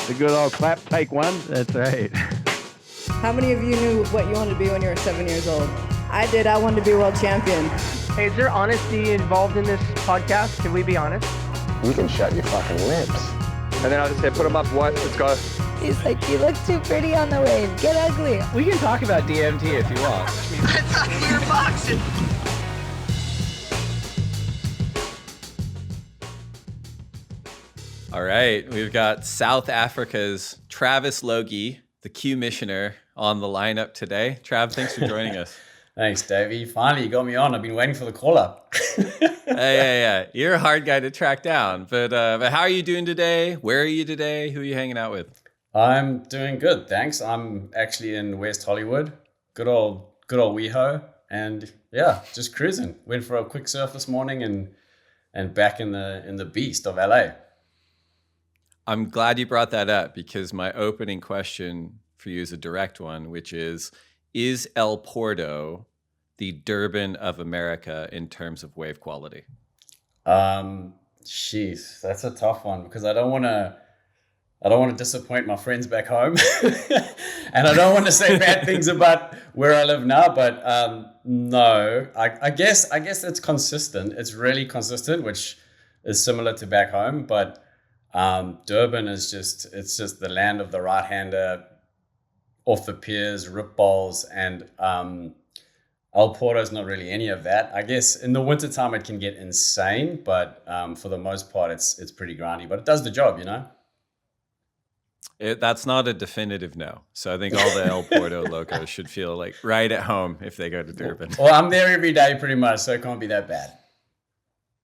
The good old clap, take one. That's right. How many of you knew what you wanted to be when you were 7 years old? I did. I wanted to be world champion. Hey, is there honesty involved in this podcast? Can we be honest? You can shut your fucking lips. And then I just said, put them up, what? Let's go. He's like, you look too pretty on the wave. Get ugly. We can talk about DMT if you want. I thought we were boxing. All right, we've got South Africa's Travis Logie, the Q Missioner, on the lineup today. Trav, thanks for joining us. Thanks, Davey. Finally, you got me on. I've been waiting for the call-up. Yeah. You're a hard guy to track down. But how are you doing today? Where are you today? Who are you hanging out with? I'm doing good, thanks. I'm actually in West Hollywood. Good old WeHo. And yeah, just cruising. Went for a quick surf this morning and back in the beast of LA. I'm glad you brought that up because my opening question for you is a direct one, which is El Porto the Durban of America in terms of wave quality? Jeez, that's a tough one because I don't want to disappoint my friends back home. And I don't want to say bad things about where I live now, but no, I guess it's consistent. It's really consistent, which is similar to back home, but Durban is just the land of the right-hander, off the piers, rip balls, and El Porto is not really any of that. I guess in the wintertime it can get insane, but for the most part it's pretty grindy, but it does the job, you know? That's not a definitive no. So I think all the El Porto locals should feel like right at home if they go to Durban. Well, I'm there every day pretty much, so it can't be that bad.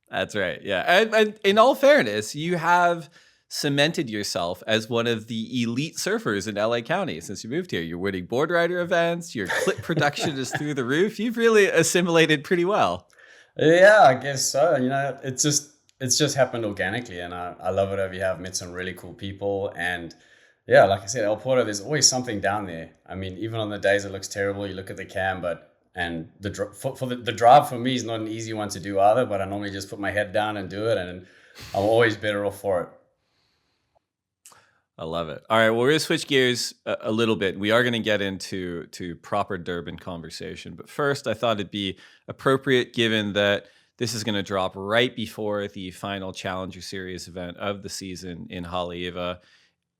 That's right. Yeah. And in all fairness, you have cemented yourself as one of the elite surfers in LA County since you moved here. You're winning board rider events. Your clip production is through the roof. You've really assimilated pretty well. Yeah, I guess so. You know, it's just happened organically, and I love it over here. I've met some really cool people, and yeah, like I said, El Porto, there's always something down there. I mean, even on the days it looks terrible, you look at the cam, and the drive for me is not an easy one to do either, but I normally just put my head down and do it, and I'm always better off for it. I love it. All right, well, we're going to switch gears a little bit. We are going to get into proper Durban conversation, but first I thought it'd be appropriate, given that this is going to drop right before the final Challenger Series event of the season in Haleiwa,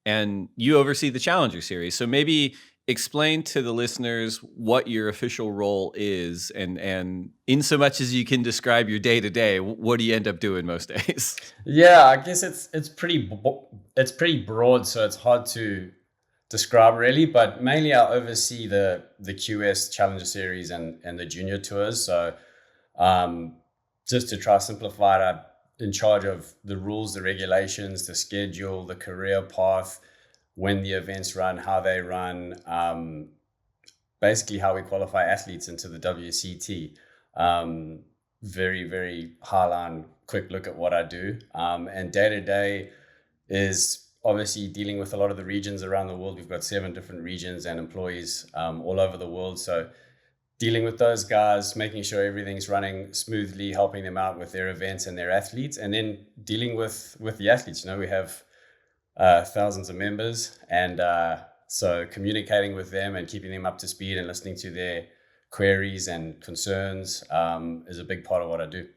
and you oversee the Challenger Series. So maybe explain to the listeners what your official role is, and in so much as you can describe your day to day, what do you end up doing most days? Yeah, I guess it's pretty broad, so it's hard to describe really. But mainly I oversee the QS Challenger Series and the junior tours. So just to try to simplify it, I'm in charge of the rules, the regulations, the schedule, the career path, when the events run, how they run, basically how we qualify athletes into the WCT. Very, very highline, quick look at what I do. And day to day is obviously dealing with a lot of the regions around the world. We've got 7 different regions and employees all over the world. So dealing with those guys, making sure everything's running smoothly, helping them out with their events and their athletes, and then dealing with the athletes. You know, we have thousands of members, and so communicating with them and keeping them up to speed and listening to their queries and concerns is a big part of what I do.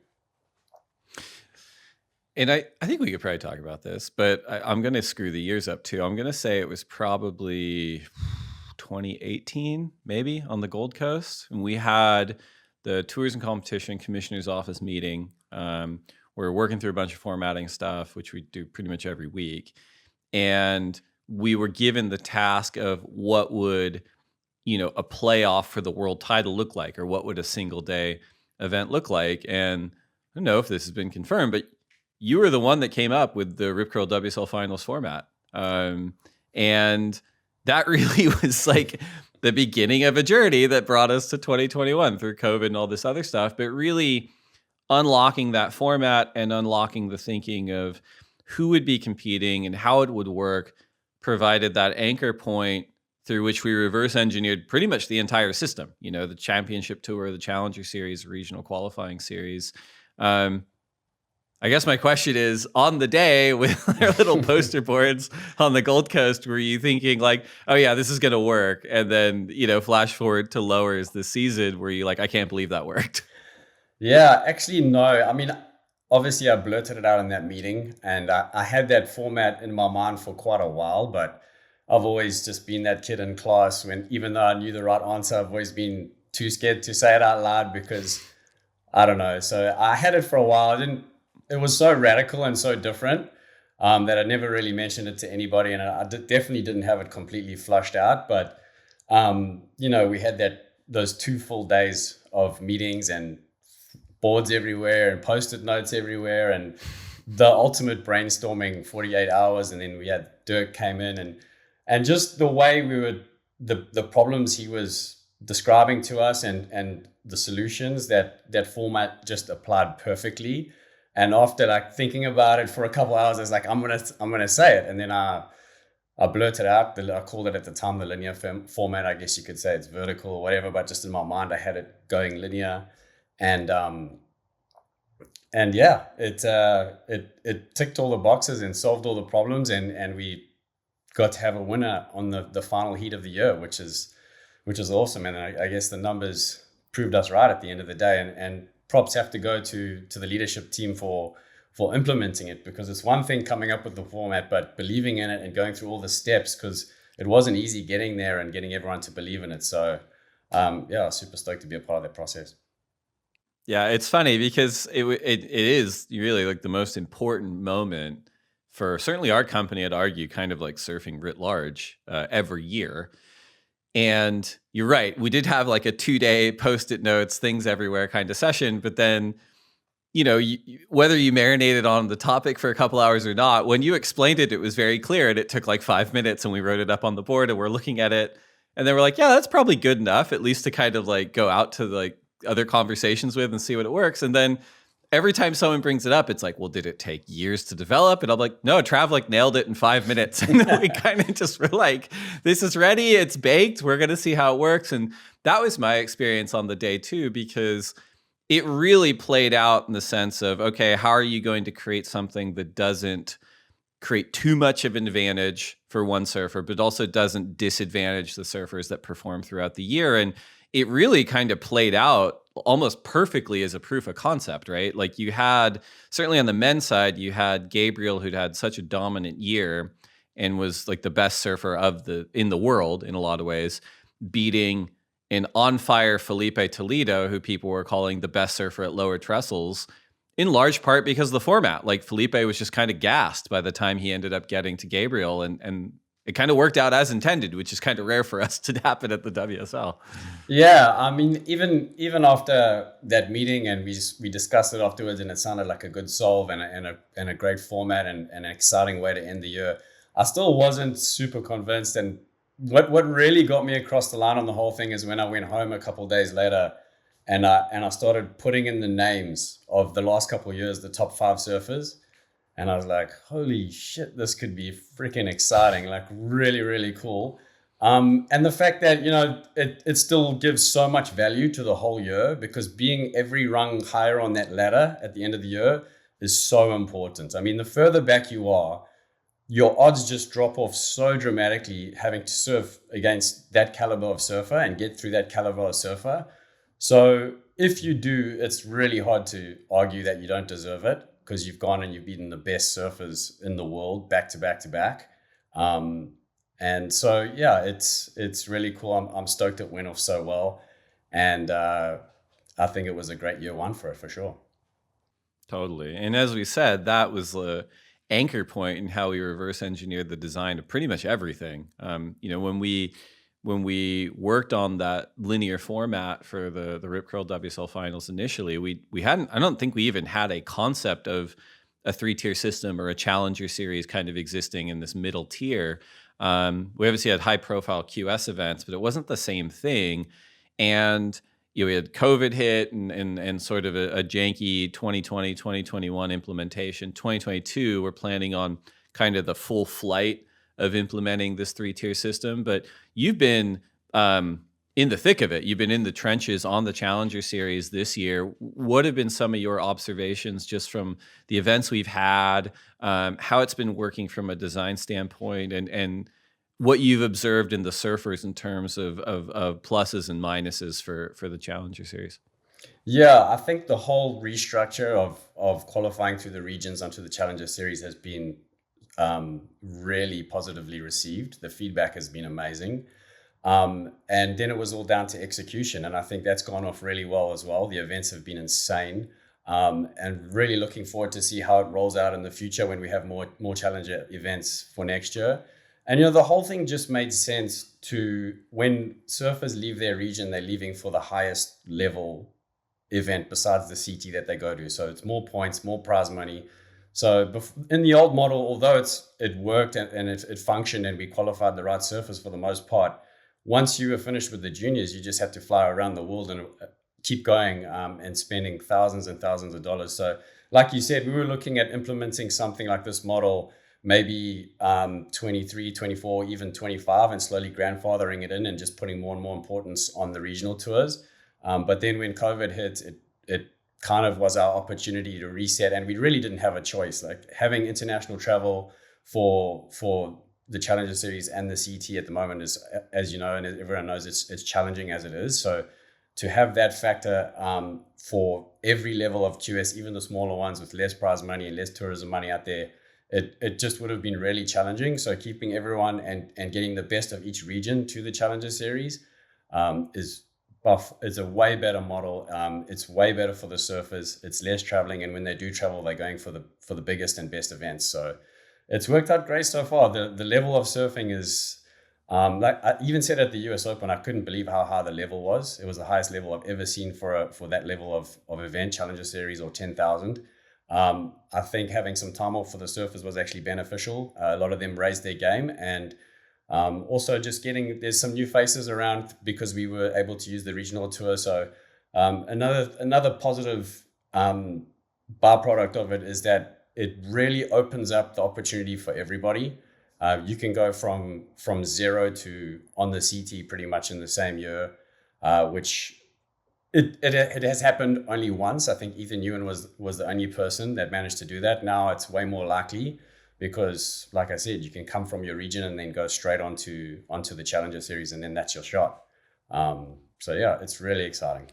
And I think we could probably talk about this, but I'm going to screw the years up too. I'm going to say it was probably 2018, maybe, on the Gold Coast. And we had the Tours and Competition Commissioner's Office meeting. We're working through a bunch of formatting stuff, which we do pretty much every week. And we were given the task of what would, a playoff for the world title look like, or what would a single day event look like. And I don't know if this has been confirmed, but you were the one that came up with the Rip Curl WSL Finals format. And that really was like the beginning of a journey that brought us to 2021 through COVID and all this other stuff, but really unlocking that format and unlocking the thinking of who would be competing and how it would work provided that anchor point through which we reverse engineered pretty much the entire system, the championship tour, the Challenger Series, regional qualifying series. I guess my question is, on the day with our little poster boards on the Gold Coast, were you thinking like, oh yeah, this is going to work? And then, flash forward to lowers this season, were you like, I can't believe that worked? Yeah, actually, no. I mean, obviously I blurted it out in that meeting, and I had that format in my mind for quite a while, but I've always just been that kid in class when, even though I knew the right answer, I've always been too scared to say it out loud because I don't know. So I had it for a while. It was so radical and so different that I never really mentioned it to anybody, and I definitely didn't have it completely flushed out. But we had those 2 full days of meetings and boards everywhere and post-it notes everywhere, and the ultimate brainstorming 48 hours. And then we had Dirk came in, and just the way we would the problems he was describing to us and the solutions, that format just applied perfectly. And after like thinking about it for a couple of hours, I was like, I'm gonna say it. And then I blurted out. I called it at the time the linear format. I guess you could say it's vertical or whatever, but just in my mind, I had it going linear. And yeah, it ticked all the boxes and solved all the problems, and we got to have a winner on the final heat of the year, which is awesome. And I guess the numbers proved us right at the end of the day. And props have to go to the leadership team for implementing it, because it's one thing coming up with the format, but believing in it and going through all the steps, because it wasn't easy getting there and getting everyone to believe in it. So super stoked to be a part of that process. Yeah, it's funny because it is really like the most important moment for certainly our company, I'd argue, kind of like surfing writ large every year. And you're right, we did have like a 2-day post-it notes, things everywhere kind of session, but then, whether you marinated on the topic for a couple hours or not, when you explained it, it was very clear, and it took like 5 minutes, and we wrote it up on the board, and we're looking at it, and then we're like, yeah, that's probably good enough, at least to kind of like go out to like other conversations with and see what it works. And then every time someone brings it up, it's like, well, did it take years to develop? And I'm like, no, Trav like nailed it in 5 minutes. And then we kind of just were like, this is ready. It's baked. We're going to see how it works. And that was my experience on the day too, because it really played out in the sense of, okay, how are you going to create something that doesn't create too much of an advantage for one surfer, but also doesn't disadvantage the surfers that perform throughout the year? And it really kind of played out almost perfectly as a proof of concept, right? Like you had, certainly on the men's side, you had Gabriel, who'd had such a dominant year and was like the best surfer in the world in a lot of ways, beating an on fire Felipe Toledo, who people were calling the best surfer at lower trestles, in large part because of the format. Like Felipe was just kind of gassed by the time he ended up getting to Gabriel, and it kind of worked out as intended, which is kind of rare for us to happen at the WSL. Yeah, I mean, even after that meeting, and we discussed it afterwards, and it sounded like a good solve and a great format and an exciting way to end the year, I still wasn't super convinced. And what really got me across the line on the whole thing is when I went home a couple of days later, and I started putting in the names of the last couple of years, the top 5 surfers. And I was like, holy shit, this could be freaking exciting, like really, really cool. And the fact that, it still gives so much value to the whole year, because being every rung higher on that ladder at the end of the year is so important. I mean, the further back you are, your odds just drop off so dramatically having to surf against that caliber of surfer and get through that caliber of surfer. So if you do, it's really hard to argue that you don't deserve it, because you've gone and you've beaten the best surfers in the world back to back to back. And so, yeah, it's really cool. I'm stoked it went off so well. And I think it was a great year one for it, for sure. Totally. And as we said, that was the anchor point in how we reverse engineered the design of pretty much everything. When we worked on that linear format for the Rip Curl WSL Finals initially, we hadn't, I don't think we even had a concept of a 3-tier system or a challenger series kind of existing in this middle tier. We obviously had high profile QS events, but it wasn't the same thing. And we had COVID hit and sort of a janky 2020, 2021 implementation. 2022, we're planning on kind of the full flight of implementing this 3-tier system. But you've been in the thick of it. You've been in the trenches on the Challenger Series this year. What have been some of your observations just from the events we've had, how it's been working from a design standpoint, and what you've observed in the surfers in terms of pluses and minuses for the Challenger Series? Yeah, I think the whole restructure of qualifying through the regions onto the Challenger Series has been really positively received. The feedback has been amazing. And then it was all down to execution. And I think that's gone off really well as well. The events have been insane. And really looking forward to see how it rolls out in the future when we have more Challenger events for next year. And, you know, the whole thing just made sense to when surfers leave their region, they're leaving for the highest level event besides the CT that they go to. So it's more points, more prize money. So in the old model, although it worked and it functioned and we qualified the right surfers for the most part, once you were finished with the juniors, you just had to fly around the world and keep going and spending thousands and thousands of dollars. So like you said, we were looking at implementing something like this model, maybe 23, 24, even 25, and slowly grandfathering it in and just putting more and more importance on the regional tours. But then when COVID hit, it kind of was our opportunity to reset, and we really didn't have a choice. Like having international travel for the Challenger Series and the CT at the moment is, as you know, and everyone knows, it's challenging as it is. So to have that factor for every level of QS, even the smaller ones with less prize money and less tourism money out there, it just would have been really challenging. So keeping everyone and getting the best of each region to the Challenger Series it's a way better model. It's way better for the surfers. It's less traveling, and when they do travel, they're going for the biggest and best events. So it's worked out great so far. The level of surfing is like I even said at the US Open, I couldn't believe how high the level was. It was the highest level I've ever seen for that level of event, Challenger Series or 10,000. I think having some time off for the surfers was actually beneficial. A lot of them raised their game, and also just there's some new faces around because we were able to use the regional tour. So another positive byproduct of it is that it really opens up the opportunity for everybody. You can go from 0 to on the CT pretty much in the same year, which it has happened only once. I think Ethan Ewan was the only person that managed to do that. Now it's way more likely, because like I said, you can come from your region and then go straight onto the Challenger Series, and then that's your shot. So yeah, it's really exciting.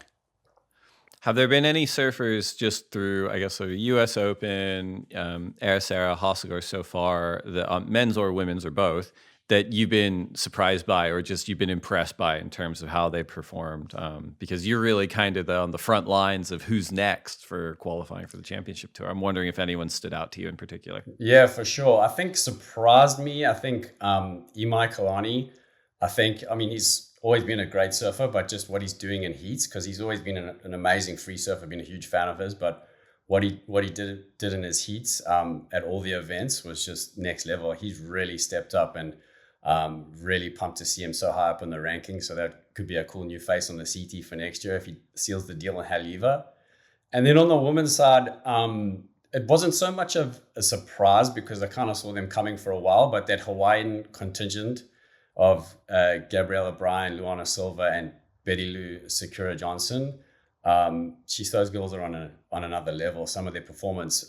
Have there been any surfers just through, I guess, the US Open, Ericeira, Hossegor so far, the men's or women's or both, that you've been surprised by or just you've been impressed by in terms of how they performed? Because you're really kind of on the front lines of who's next for qualifying for the championship tour. I'm wondering if anyone stood out to you in particular. Yeah, for sure. I think surprised me. I think Imai Kalani, he's always been a great surfer, but just what he's doing in heats, because he's always been an amazing free surfer, been a huge fan of his, but what he did in his heats at all the events was just next level. He's really stepped up, and really pumped to see him so high up in the ranking. So that could be a cool new face on the CT for next year if he seals the deal in Haleiwa. And then on the women's side, it wasn't so much of a surprise because I kind of saw them coming for a while, but that Hawaiian contingent of Gabriella Bryan, Luana Silva, and Betty Lou Sakura Johnson, those girls are on another level. Some of their performance.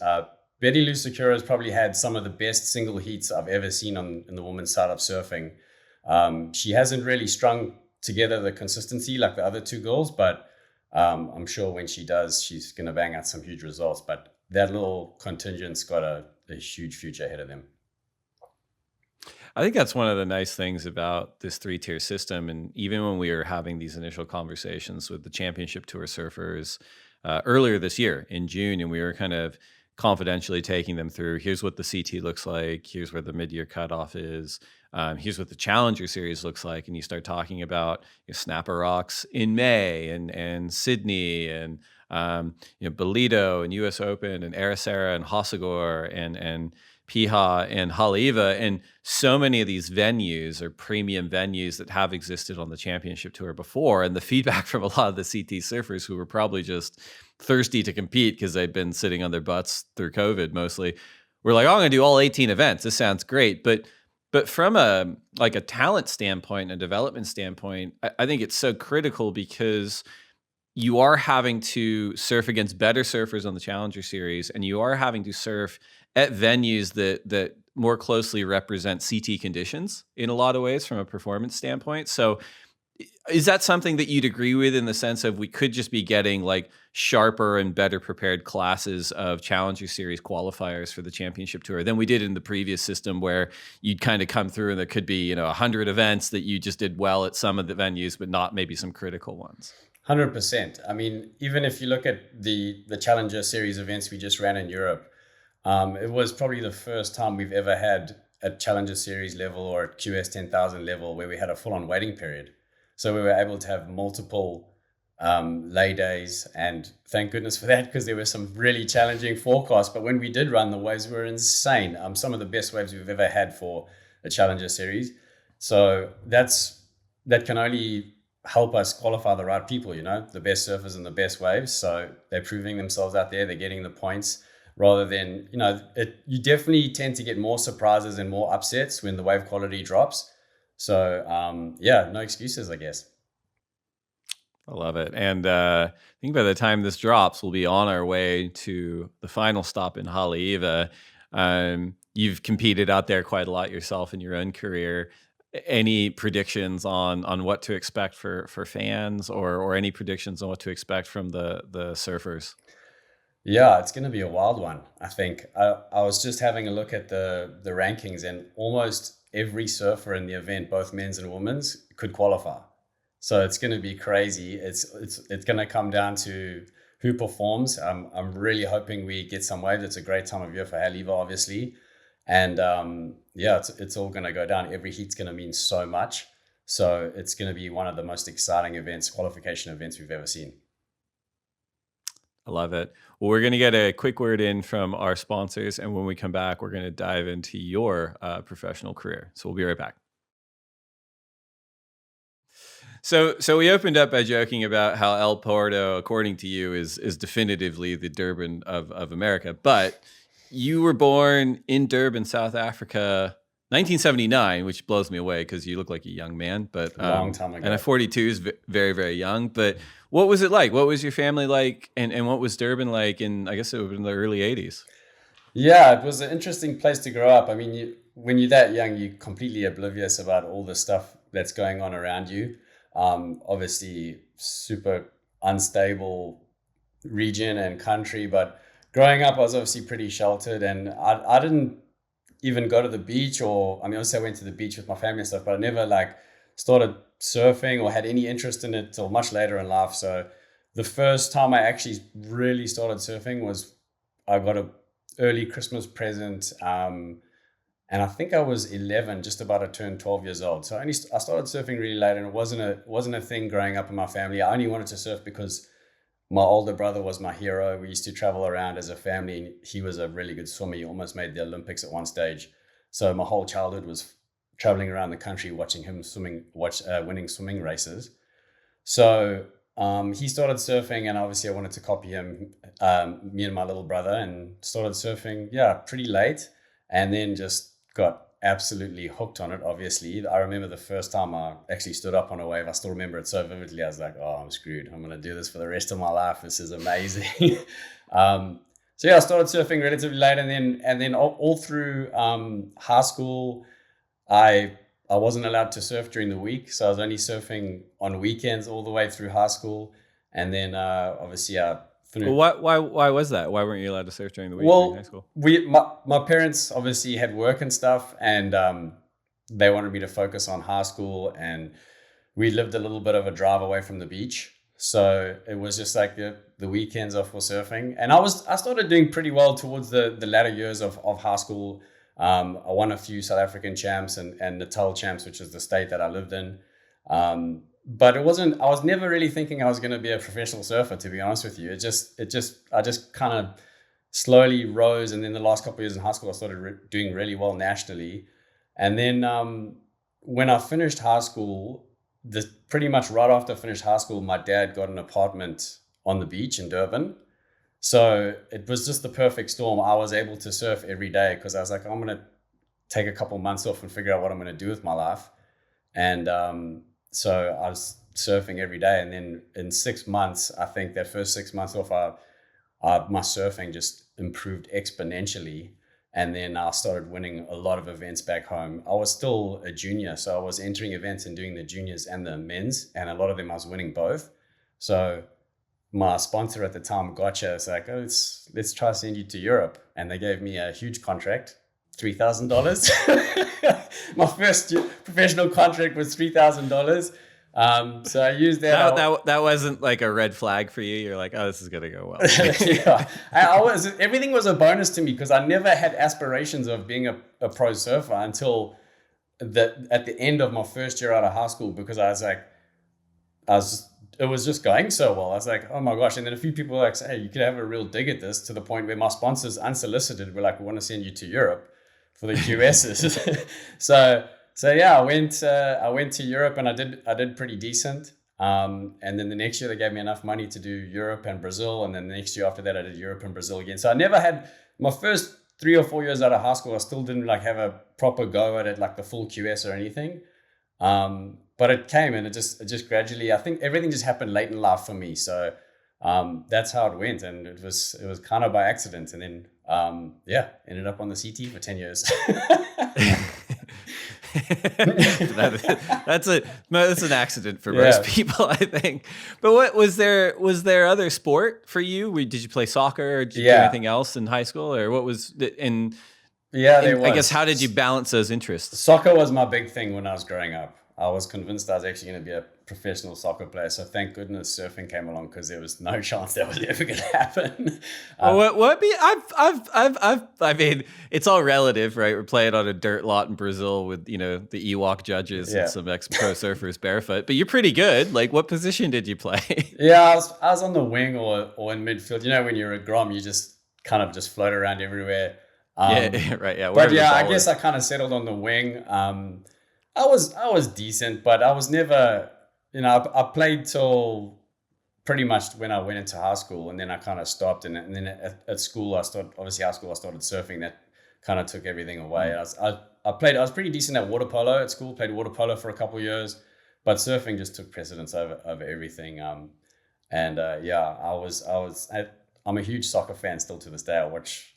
Betty Lou Sakura has probably had some of the best single heats I've ever seen in the women's side of surfing. She hasn't really strung together the consistency like the other two girls, but I'm sure when she does, she's going to bang out some huge results. But that little contingent's got a huge future ahead of them. I think that's one of the nice things about this 3-tier system. And even when we were having these initial conversations with the championship tour surfers earlier this year in June, and we were kind of confidentially taking them through, here's what the CT looks like, here's where the mid-year cutoff is, here's what the Challenger Series looks like, and you start talking about Snapper Rocks in May and Sydney and Bolito and US Open and Ericeira and Hossegor and Piha and Haleiwa, and so many of these venues are premium venues that have existed on the championship tour before. And the feedback from a lot of the CT surfers who were probably just thirsty to compete because they'd been sitting on their butts through COVID mostly, were like, oh, I'm going to do all 18 events. This sounds great. But But from a talent standpoint, a development standpoint, I think it's so critical because you are having to surf against better surfers on the Challenger Series, and you are having to surf at venues that more closely represent CT conditions in a lot of ways from a performance standpoint. So is that something that you'd agree with, in the sense of we could just be getting like sharper and better prepared classes of Challenger Series qualifiers for the championship tour than we did in the previous system, where you'd kind of come through and there could be, 100 events that you just did well at some of the venues, but not maybe some critical ones? 100%. I mean, even if you look at the Challenger Series events we just ran in Europe, it was probably the first time we've ever had at Challenger Series level or at QS 10,000 level where we had a full-on waiting period. So we were able to have multiple lay days, and thank goodness for that, because there were some really challenging forecasts. But when we did run, the waves were insane. Some of the best waves we've ever had for a Challenger Series. So that can only help us qualify the right people, the best surfers and the best waves. So they're proving themselves out there. They're getting the points, rather than, you definitely tend to get more surprises and more upsets when the wave quality drops. So, no excuses, I guess. I love it. And I think by the time this drops, we'll be on our way to the final stop in Haleiwa. You've competed out there quite a lot yourself in your own career. Any predictions on what to expect for fans, or any predictions on what to expect from the surfers? Yeah, it's going to be a wild one, I think. I was just having a look at the rankings, and almost every surfer in the event, both men's and women's, could qualify. So it's going to be crazy. It's going to come down to who performs. I'm really hoping we get some waves. It's a great time of year for Haleiwa, obviously. And it's all going to go down. Every heat's going to mean so much. So it's going to be one of the most exciting events, qualification events we've ever seen. I love it. Well, we're going to get a quick word in from our sponsors, and when we come back, we're going to dive into your professional career. So we'll be right back. So we opened up by joking about how El Porto, according to you, is definitively the Durban of America. But you were born in Durban, South Africa, 1979, which blows me away because you look like a young man. But long time ago. And a 42 is very, very young. But what was it like? What was your family like? And what was Durban like in, I guess it was in the early 80s? Yeah, it was an interesting place to grow up. I mean, when you're that young, you're completely oblivious about all the stuff that's going on around you. Obviously, super unstable region and country. But growing up, I was obviously pretty sheltered. And I didn't even go to the beach, obviously I went to the beach with my family and stuff, but I never started surfing or had any interest in it till much later in life. So the first time I actually really started surfing was I got an early Christmas present, and I think I was 11, just about to turn 12 years old. So I started surfing really late, and it wasn't a thing growing up in my family. I only wanted to surf because my older brother was my hero. We used to travel around as a family, and he was a really good swimmer. He almost made the Olympics at one stage. So my whole childhood was traveling around the country, watching him winning swimming races. So he started surfing, and obviously I wanted to copy him, me and my little brother, and started surfing, pretty late, and then just got absolutely hooked on it, obviously. I remember the first time I actually stood up on a wave. I still remember it so vividly. I was like, oh, I'm screwed. I'm going to do this for the rest of my life. This is amazing. I started surfing relatively late, and then all through high school, I wasn't allowed to surf during the week. So I was only surfing on weekends all the way through high school. And then obviously I finished. Well, why was that? Why weren't you allowed to surf during the week Well, in high school? My parents obviously had work and stuff, and they wanted me to focus on high school, and we lived a little bit of a drive away from the beach. So it was just like the weekends off for surfing. And I started doing pretty well towards the latter years of high school. I won a few South African champs and Natal champs, which is the state that I lived in. But I was never really thinking I was going to be a professional surfer, to be honest with you. I just kind of slowly rose. And then the last couple of years in high school, I started doing really well nationally. And then when I finished high school, pretty much right after I finished high school, my dad got an apartment on the beach in Durban. So it was just the perfect storm. I was able to surf every day because I was like, I'm going to take a couple months off and figure out what I'm going to do with my life. And so I was surfing every day. And then in 6 months, I think that first 6 months off, my surfing just improved exponentially. And then I started winning a lot of events back home. I was still a junior, so I was entering events and doing the juniors and the men's, and a lot of them I was winning both. So my sponsor at the time, Gotcha, was like, oh, let's try to send you to Europe. And they gave me a huge contract, $3,000. My first professional contract was $3,000. So I used that. That wasn't like a red flag for you. You're like, oh, this is gonna go well. Yeah, everything was a bonus to me because I never had aspirations of being a pro surfer until at the end of my first year out of high school, because it was just going so well. I was like, oh my gosh. And then a few people were like, hey, you could have a real dig at this, to the point where my sponsors unsolicited were like, we want to send you to Europe for the QSs. So yeah, I went to Europe, and I did pretty decent. And then the next year they gave me enough money to do Europe and Brazil. And then the next year after that, I did Europe and Brazil again. So I never had, my first 3 or 4 years out of high school, I still didn't like have a proper go at it, like the full QS or anything. But it came, and it just gradually, I think everything just happened late in life for me. So that's how it went. And it was kind of by accident. And then, ended up on the CT for 10 years. That's an accident for most people, I think. But what was there other sport for you? Did you play soccer, or did you do anything else in high school, or what was it? And I guess, how did you balance those interests? Soccer was my big thing when I was growing up. I was convinced I was actually going to be a professional soccer player. So thank goodness surfing came along, because there was no chance that was ever going to happen. I mean, it's all relative, right? We're playing on a dirt lot in Brazil with, the Ewok judges and some ex-pro surfers barefoot. But you're pretty good. Like, what position did you play? Yeah, I was on the wing or in midfield. When you're a Grom, you just kind of just float around everywhere. Right. Yeah. But I guess I kind of settled on the wing. I was decent, but I was never, I played till pretty much when I went into high school, and then I kind of stopped. And then at school, high school, I started surfing. That kind of took everything away. I was pretty decent at water polo at school, played water polo for a couple of years, but surfing just took precedence over everything. I'm a huge soccer fan still to this day. I watch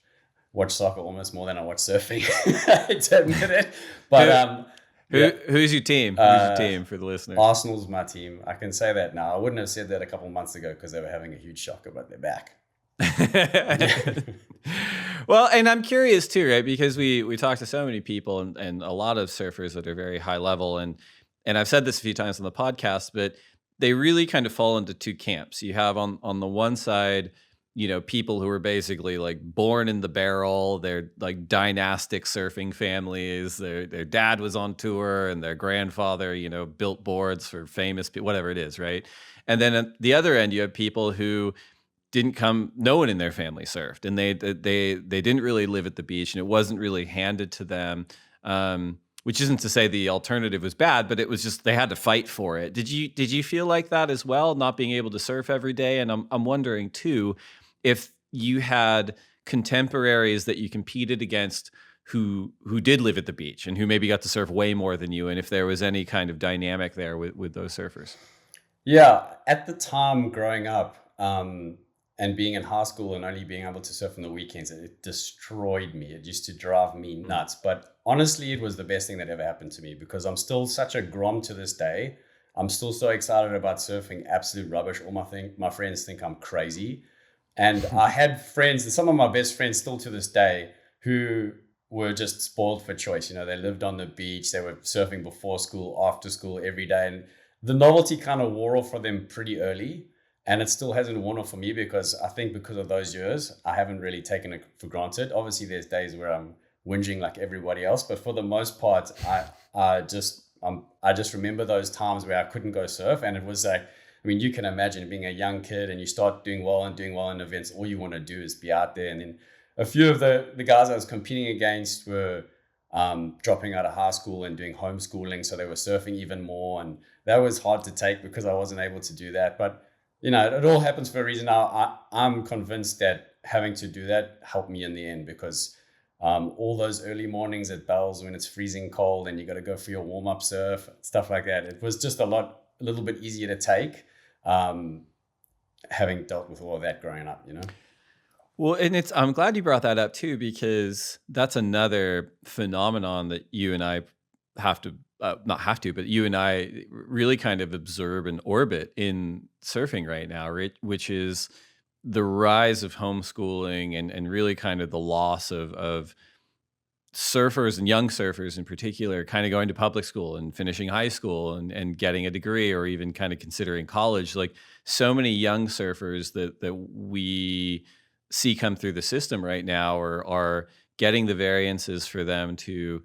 soccer almost more than I watch surfing. I hate to admit it, but Who's your team? Who's your team for the listeners? Arsenal's my team. I can say that now. I wouldn't have said that a couple of months ago because they were having a huge shocker, but they're back. Well, and I'm curious too, right? Because we talk to so many people and a lot of surfers that are very high level, and I've said this a few times on the podcast, but they really kind of fall into two camps. You have on the one side, people who are basically like born in the barrel. They're like dynastic surfing families. Their dad was on tour, and their grandfather, built boards for famous people, whatever it is, right? And then at the other end, you have people who no one in their family surfed, and they didn't really live at the beach, and it wasn't really handed to them. Which isn't to say the alternative was bad, but it was just they had to fight for it. Did you feel like that as well, not being able to surf every day? And I'm wondering too, if you had contemporaries that you competed against who did live at the beach and who maybe got to surf way more than you, and if there was any kind of dynamic there with those surfers. Yeah, at the time growing up and being in high school and only being able to surf on the weekends, it destroyed me. It used to drive me nuts. But honestly, it was the best thing that ever happened to me, because I'm still such a Grom to this day. I'm still so excited about surfing absolute rubbish. All my friends think I'm crazy. And I had friends, and some of my best friends still to this day, who were just spoiled for choice. They lived on the beach. They were surfing before school, after school, every day. And the novelty kind of wore off for them pretty early. And it still hasn't worn off for me, because I think because of those years, I haven't really taken it for granted. Obviously, there's days where I'm whinging like everybody else. But for the most part, I just remember those times where I couldn't go surf. And it was like, you can imagine being a young kid and you start doing well in events. All you want to do is be out there. And then a few of the guys I was competing against were dropping out of high school and doing homeschooling. So they were surfing even more. And that was hard to take because I wasn't able to do that. But, it all happens for a reason. I'm convinced that having to do that helped me in the end, because All those early mornings at Bells when it's freezing cold and you got to go for your warm-up surf, stuff like that. It was just a little bit easier to take, having dealt with all of that growing up, you know? Well, and I'm glad you brought that up too, because that's another phenomenon that you and I have to, not have to, but you and I really kind of observe and orbit in surfing right now, right? Which is the rise of homeschooling and really kind of the loss of surfers and young surfers in particular kind of going to public school and finishing high school and getting a degree or even kind of considering college. Like so many young surfers that we see come through the system right now are getting the variances for them to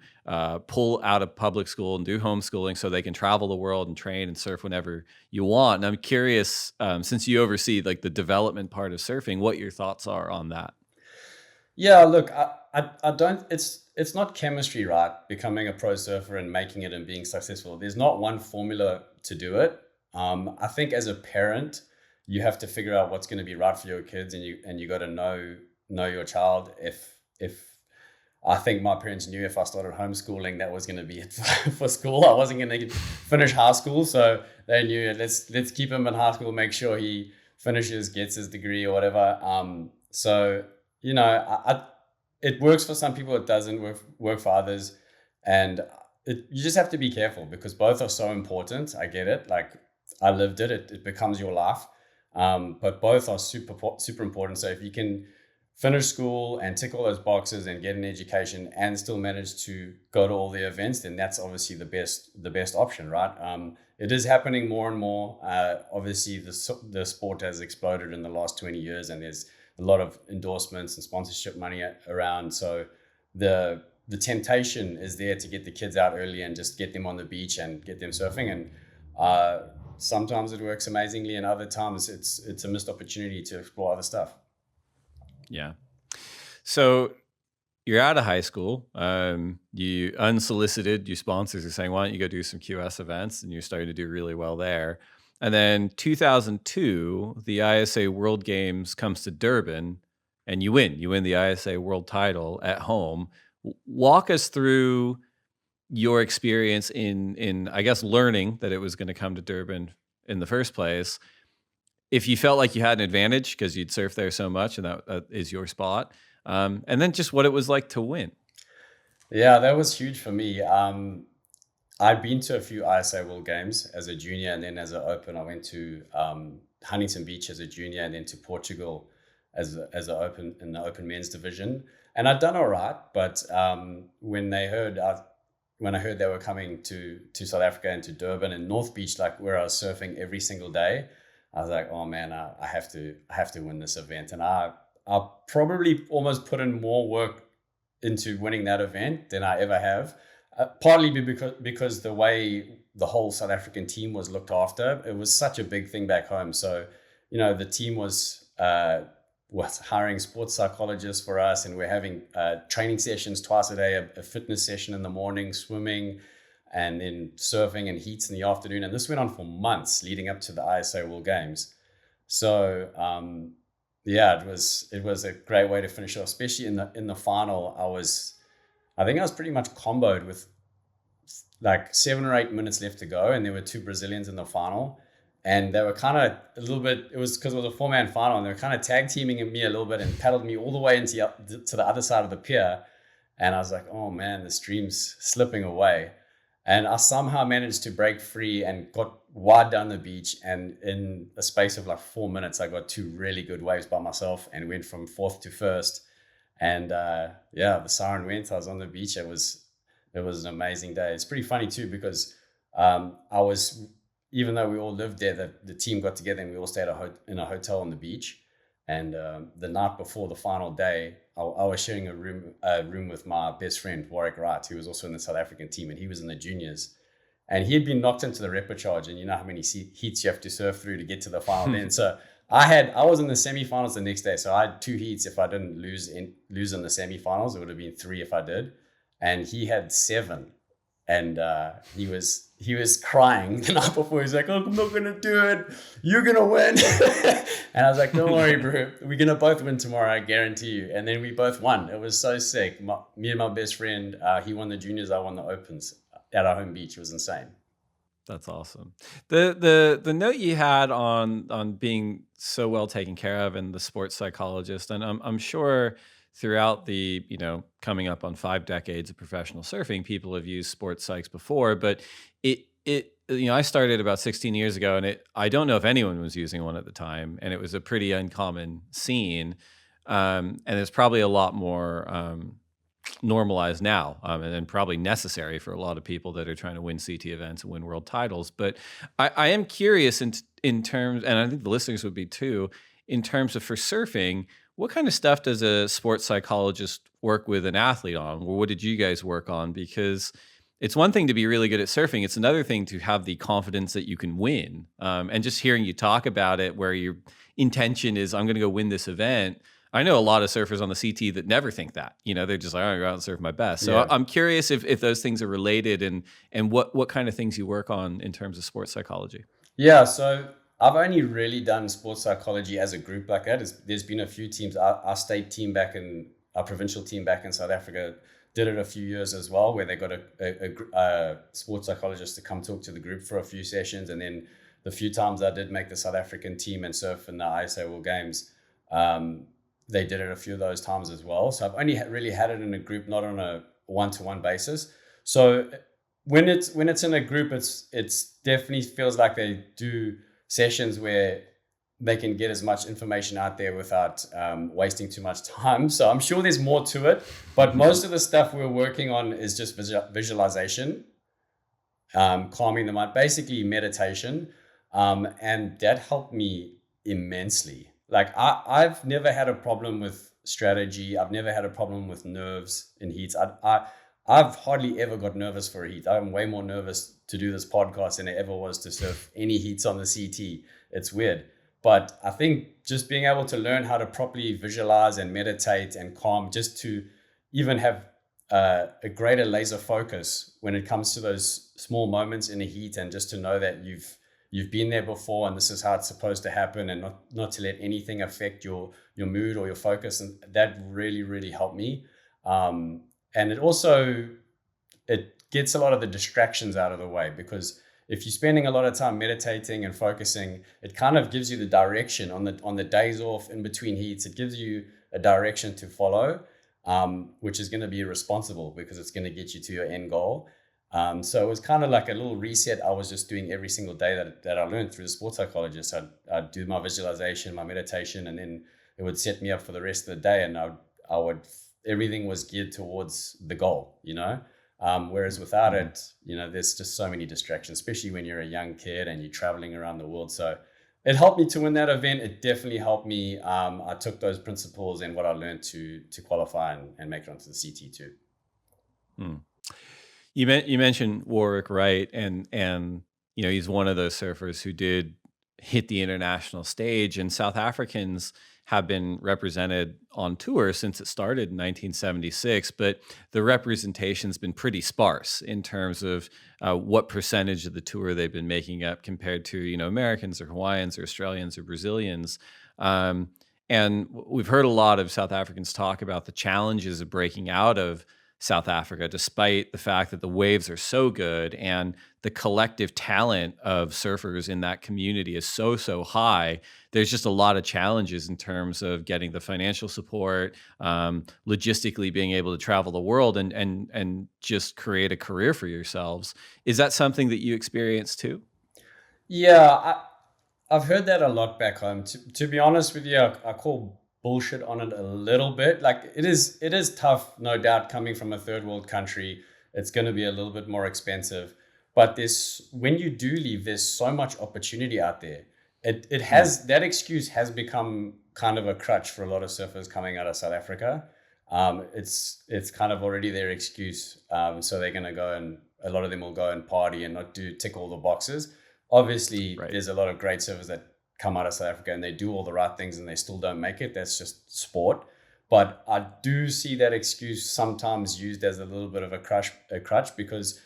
pull out of public school and do homeschooling so they can travel the world and train and surf whenever you want. And I'm curious, since you oversee like the development part of surfing, what your thoughts are on that. Yeah, look, I don't, it's not chemistry, right? Becoming a pro surfer and making it and being successful. There's not one formula to do it. I think as a parent, you have to figure out what's going to be right for your kids, and you got to know your child. If I think my parents knew if I started homeschooling, that was going to be it for school. I wasn't going to finish high school, so they knew let's keep him in high school, make sure he finishes, gets his degree or whatever. So you know, it works for some people, it doesn't work for others, and you just have to be careful because both are so important. I get it, like I lived it. It becomes your life. But both are super important. So if you can finish school and tick all those boxes and get an education and still manage to go to all the events, then that's obviously the best option, right? It is happening more and more. Obviously, the sport has exploded in the last 20 years, and there's a lot of endorsements and sponsorship money around. So the temptation is there to get the kids out early and just get them on the beach and get them surfing. And sometimes it works amazingly, and other times it's a missed opportunity to explore other stuff. Yeah. So you're out of high school. You unsolicited, your sponsors are saying, why don't you go do some QS events? And you're starting to do really well there. And then 2002, the ISA World Games comes to Durban and you win. You win the ISA World title at home. Walk us through your experience in I guess, learning that it was going to come to Durban in the first place. If you felt like you had an advantage because you'd surfed there so much and that is your spot. And then just what it was like to win. Yeah, that was huge for me. I'd been to a few ISA World Games as a junior, and then as an open, I went to Huntington Beach as a junior, and then to Portugal as an open in the open men's division. And I'd done all right, but when I heard they were coming to South Africa and to Durban and North Beach, like where I was surfing every single day, I was like, oh man, I have to win this event. And I probably almost put in more work into winning that event than I ever have. Partly because the way the whole South African team was looked after, it was such a big thing back home. So, you know, the team was hiring sports psychologists for us, and we're having training sessions twice a day, a fitness session in the morning, swimming, and then surfing and heats in the afternoon. And this went on for months leading up to the ISA World Games. So, yeah, it was a great way to finish off, especially in the final. I think I was pretty much comboed with like 7 or 8 minutes left to go, and there were 2 Brazilians in the final, and they were kind of a little bit. It was because it was a 4-man final, and they were kind of tag teaming me a little bit and paddled me all the way to the other side of the pier, and I was like, oh man, the stream's slipping away, and I somehow managed to break free and got wide down the beach, and in a space of like 4 minutes, I got 2 really good waves by myself and went from 4th to 1st. And yeah, the siren went. I was on the beach. It was an amazing day. It's pretty funny too because even though we all lived there, the team got together and we all stayed in a hotel on the beach. And the night before the final day, I was sharing a room with my best friend Warwick Wright, who was also in the South African team, and he was in the juniors. And he had been knocked into the repechage, and you know how many heats you have to surf through to get to the final. Then so. I was in the semifinals the next day, so I had 2 heats. If I didn't lose in the semifinals, it would have been 3 if I did, and he had 7, And he was crying the night before. He's like, "Oh, I'm not gonna do it. You're gonna win." And I was like, "Don't worry, bro. We're gonna both win tomorrow. I guarantee you." And then we both won. It was so sick. Me and my best friend, he won the juniors. I won the opens at our home beach. It was insane. That's awesome. The note you had on being so well taken care of and the sports psychologist, and I'm sure throughout the, coming up on 5 decades of professional surfing, people have used sports psychs before, but I started about 16 years ago, and I don't know if anyone was using one at the time, and it was a pretty uncommon scene, and it's probably a lot more normalized now, and probably necessary for a lot of people that are trying to win CT events and win world titles. But I am curious in terms, and I think the listeners would be too, in terms of for surfing, what kind of stuff does a sports psychologist work with an athlete on? Or what did you guys work on? Because it's one thing to be really good at surfing. It's another thing to have the confidence that you can win. And just hearing you talk about it, where your intention is, I'm going to go win this event. I know a lot of surfers on the CT that never think that. They're just like, I'm going to go out and surf my best. So I'm curious if those things are related, and what kind of things you work on in terms of sports psychology. Yeah, so I've only really done sports psychology as a group like that. There's been a few teams. Our state team our provincial team back in South Africa did it a few years as well, where they got a sports psychologist to come talk to the group for a few sessions. And then the few times I did make the South African team and surf in the ISA World Games, they did it a few of those times as well. So I've only really had it in a group, not on a one-to-one basis. So when it's in a group, it's definitely feels like they do sessions where they can get as much information out there without wasting too much time. So I'm sure there's more to it, but most of the stuff we're working on is just visualization, calming the mind, basically meditation. And that helped me immensely. Like I've never had a problem with strategy. I've never had a problem with nerves in heats. I've hardly ever got nervous for a heat. I'm way more nervous to do this podcast than I ever was to surf any heats on the CT. It's weird. But I think just being able to learn how to properly visualize and meditate and calm, just to even have a greater laser focus when it comes to those small moments in a heat, and just to know that you've been there before and this is how it's supposed to happen, and not to let anything affect your mood or your focus. And that really, really helped me. And it gets a lot of the distractions out of the way, because if you're spending a lot of time meditating and focusing, it kind of gives you the direction on the days off in between heats. It gives you a direction to follow, which is going to be responsible, because it's going to get you to your end goal. So it was kind of like a little reset I was just doing every single day that I learned through the sports psychologist. I'd do my visualization, my meditation, and then it would set me up for the rest of the day. And everything was geared towards the goal, whereas without it, there's just so many distractions, especially when you're a young kid and you're traveling around the world. So it helped me to win that event. It definitely helped me. I took those principles and what I learned to qualify and make it onto the CT too. You mentioned Warwick Wright, and he's one of those surfers who did hit the international stage, and South Africans have been represented on tour since it started in 1976, but the representation's been pretty sparse in terms of what percentage of the tour they've been making up compared to Americans or Hawaiians or Australians or Brazilians. And we've heard a lot of South Africans talk about the challenges of breaking out of South Africa, despite the fact that the waves are so good and the collective talent of surfers in that community is so high. There's just a lot of challenges in terms of getting the financial support, logistically being able to travel the world and just create a career for yourselves. Is that something that you experience too? Yeah, I've heard that a lot back home. To be honest with you, I call bullshit on it a little bit. Like it is tough, no doubt, coming from a third world country. It's going to be a little bit more expensive, but when you do leave, there's so much opportunity out there. It has that excuse has become kind of a crutch for a lot of surfers coming out of South Africa. It's kind of already their excuse. So they're going to go, and a lot of them will go and party and not tick all the boxes. Obviously, right. There's a lot of great surfers that come out of South Africa and they do all the right things and they still don't make it. That's just sport. But I do see that excuse sometimes used as a little bit of a crutch, because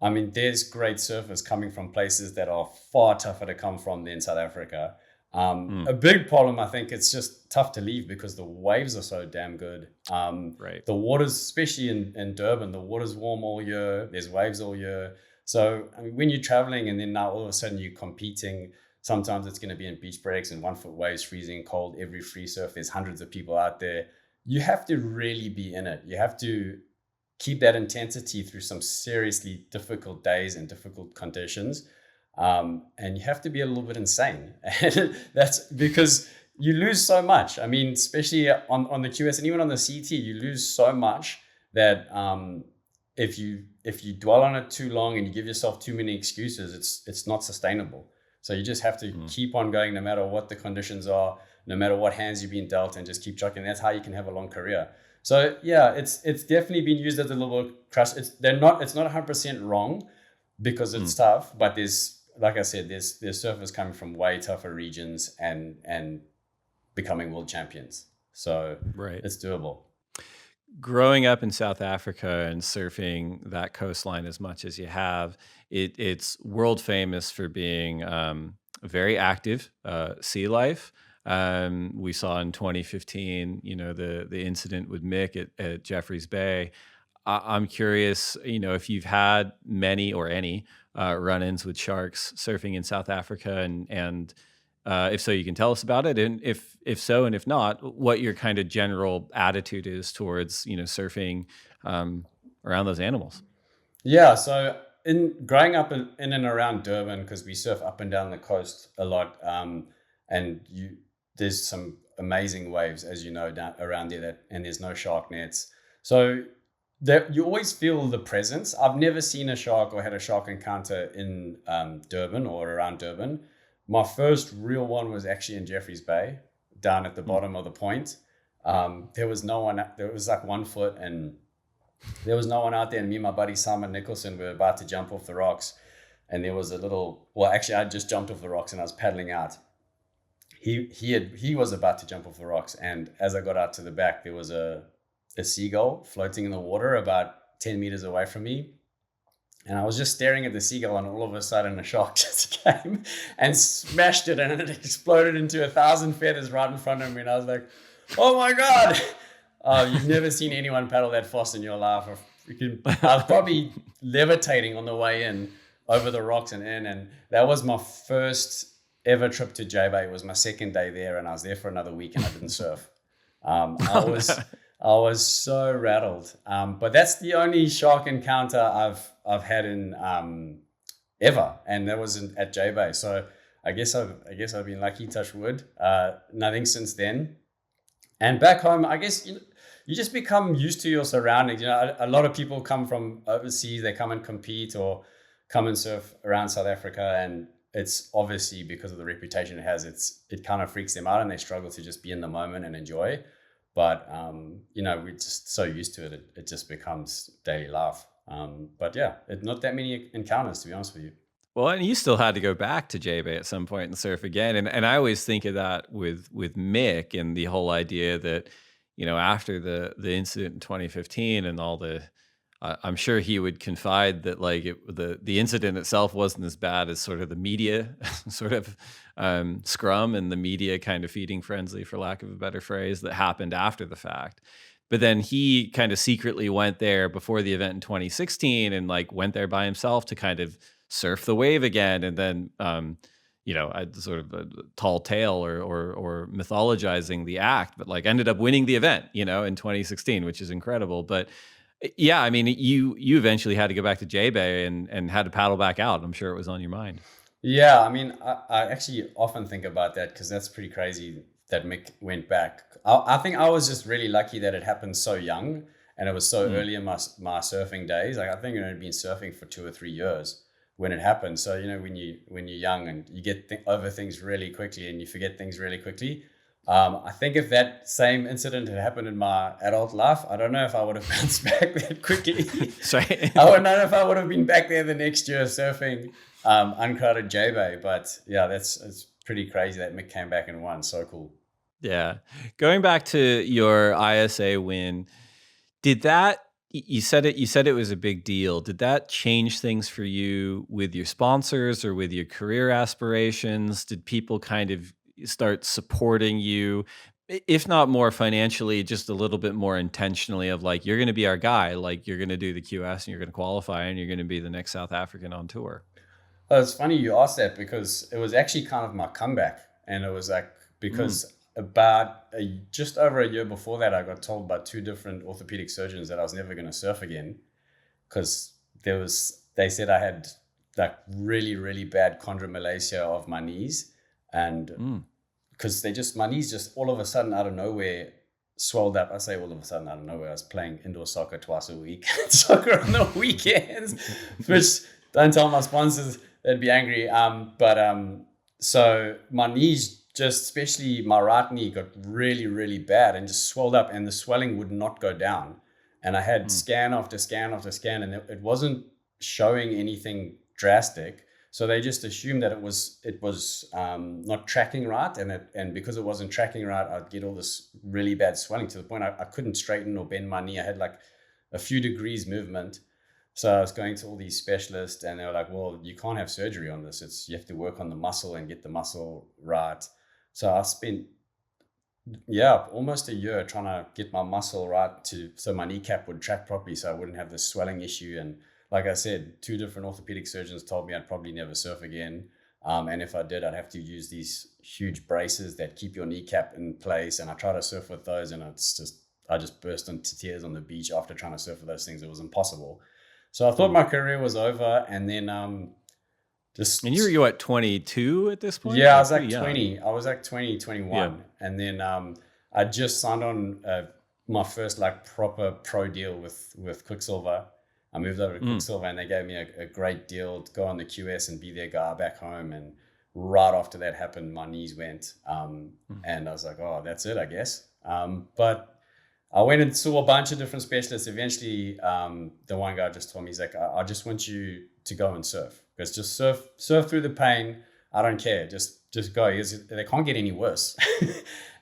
I mean, there's great surfers coming from places that are far tougher to come from than South Africa. A big problem, I think, it's just tough to leave because the waves are so damn good. Right. The waters, especially in Durban, the water's warm all year. There's waves all year. So I mean, when you're traveling and then now all of a sudden you're competing, sometimes it's going to be in beach breaks and 1 foot waves, freezing cold, every free surf. There's hundreds of people out there. You have to really be in it. You have to keep that intensity through some seriously difficult days and difficult conditions. And you have to be a little bit insane. And that's because you lose so much. I mean, especially on the QS and even on the CT, you lose so much that if you dwell on it too long and you give yourself too many excuses, it's not sustainable. So you just have to keep on going no matter what the conditions are, no matter what hands you've been dealt, and just keep trucking. That's how you can have a long career. So yeah, it's definitely been used as a little crush. It's not 100% wrong because it's tough, but there's, like I said, there's surfers coming from way tougher regions and becoming world champions. So it's doable. Growing up in South Africa and surfing that coastline as much as you have, it's world famous for being very active sea life. We saw in 2015, the incident with Mick at Jeffreys Bay. I'm curious, if you've had many or any run-ins with sharks surfing in South Africa, and if so, you can tell us about it, and if so, and if not, what your kind of general attitude is towards surfing around those animals. Yeah, so in growing up in and around Durban, because we surf up and down the coast a lot, and there's some amazing waves, as you know, down around there, and there's no shark nets, so that you always feel the presence. I've never seen a shark or had a shark encounter in Durban or around Durban. My first real one was actually in Jeffreys Bay, down at the bottom of the point. There was no one. There was like 1 foot, and there was no one out there. And me and my buddy Simon Nicholson were about to jump off the rocks, and there was a little. Well, actually, I just jumped off the rocks and I was paddling out. He was about to jump off the rocks, and as I got out to the back, there was a seagull floating in the water about 10 meters away from me. And I was just staring at the seagull, and all of a sudden a shark just came and smashed it, and it exploded into 1,000 feathers right in front of me. And I was like, oh my God. You've never seen anyone paddle that fast in your life. I was probably levitating on the way in over the rocks and in. And that was my first ever trip to J-Bay. It was my second day there, and I was there for another week and I didn't surf. I was so rattled. But that's the only shark encounter I've had in ever, and that was at J-Bay. So I guess I've been lucky, touch wood. Nothing since then. And back home, I guess you just become used to your surroundings. A lot of people come from overseas. They come and compete or come and surf around South Africa, and it's obviously because of the reputation it has. It kind of freaks them out, and they struggle to just be in the moment and enjoy. But, we're just so used to it, it just becomes daily life. But yeah, not that many encounters, to be honest with you. Well, and you still had to go back to J-Bay at some point and surf again. And I always think of that with Mick and the whole idea that, after the incident in 2015 and all I'm sure he would confide that the incident itself wasn't as bad as sort of the media sort of scrum and the media kind of feeding frenzy, for lack of a better phrase, that happened after the fact. But then he kind of secretly went there before the event in 2016 and went there by himself to kind of surf the wave again. And then, sort of a tall tale or mythologizing the act, but ended up winning the event, in 2016, which is incredible. But yeah, I mean, you eventually had to go back to J-Bay and had to paddle back out. I'm sure it was on your mind. Yeah, I mean, I actually often think about that because that's pretty crazy that Mick went back. I think I was just really lucky that it happened so young and it was so early in my surfing days. I think I'd been surfing for 2 or 3 years when it happened. So, when you're young and you get over things really quickly and you forget things really quickly. I think if that same incident had happened in my adult life, I don't know if I would have bounced back that quickly. Sorry. I don't know if I would have been back there the next year surfing uncrowded J-Bay. But yeah, it's pretty crazy that Mick came back and won. So cool. Yeah. Going back to your ISA win, did that You said it. You said it was a big deal. Did that change things for you with your sponsors or with your career aspirations? Did people kind of start supporting you, if not more financially, just a little bit more intentionally? Of like, you're going to be our guy. Like, you're going to do the QS and you're going to qualify and you're going to be the next South African on tour. Oh, it's funny you asked that because it was actually kind of my comeback, and it was like because just over a year before that, I got told by two different orthopedic surgeons that I was never going to surf again because they said I had like really, really bad chondromalacia of my knees, and because my knees just all of a sudden out of nowhere swelled up. I say all of a sudden out of nowhere. I was playing indoor soccer twice a week, soccer on the weekends, which don't tell my sponsors, they'd be angry. So my knees, just especially my right knee, got really, really bad and just swelled up, and the swelling would not go down. And I had scan after scan after scan, and it wasn't showing anything drastic. So they just assumed that it was not tracking right, and because it wasn't tracking right, I'd get all this really bad swelling to the point I couldn't straighten or bend my knee. I had like a few degrees movement. So I was going to all these specialists, and they were like, well, you can't have surgery on this. You have to work on the muscle and get the muscle right. So I spent, almost a year trying to get my muscle right so my kneecap would track properly so I wouldn't have this swelling issue. And like I said, two different orthopedic surgeons told me I'd probably never surf again. And if I did, I'd have to use these huge braces that keep your kneecap in place. And I tried to surf with those, and I just burst into tears on the beach after trying to surf with those things. It was impossible. So I thought my career was over, and then And you're at 22 at this point? Yeah, I was like 20. I was like 20, 21. Yeah. And then I just signed on my first like proper pro deal with Quiksilver. I moved over to Quiksilver, and they gave me a great deal to go on the QS and be their guy back home. And right after that happened, my knees went. And I was like, oh, that's it, I guess. But I went and saw a bunch of different specialists. Eventually, the one guy just told me, he's like, I just want you to go and surf. Because just surf through the pain. I don't care. Just go. They can't get any worse.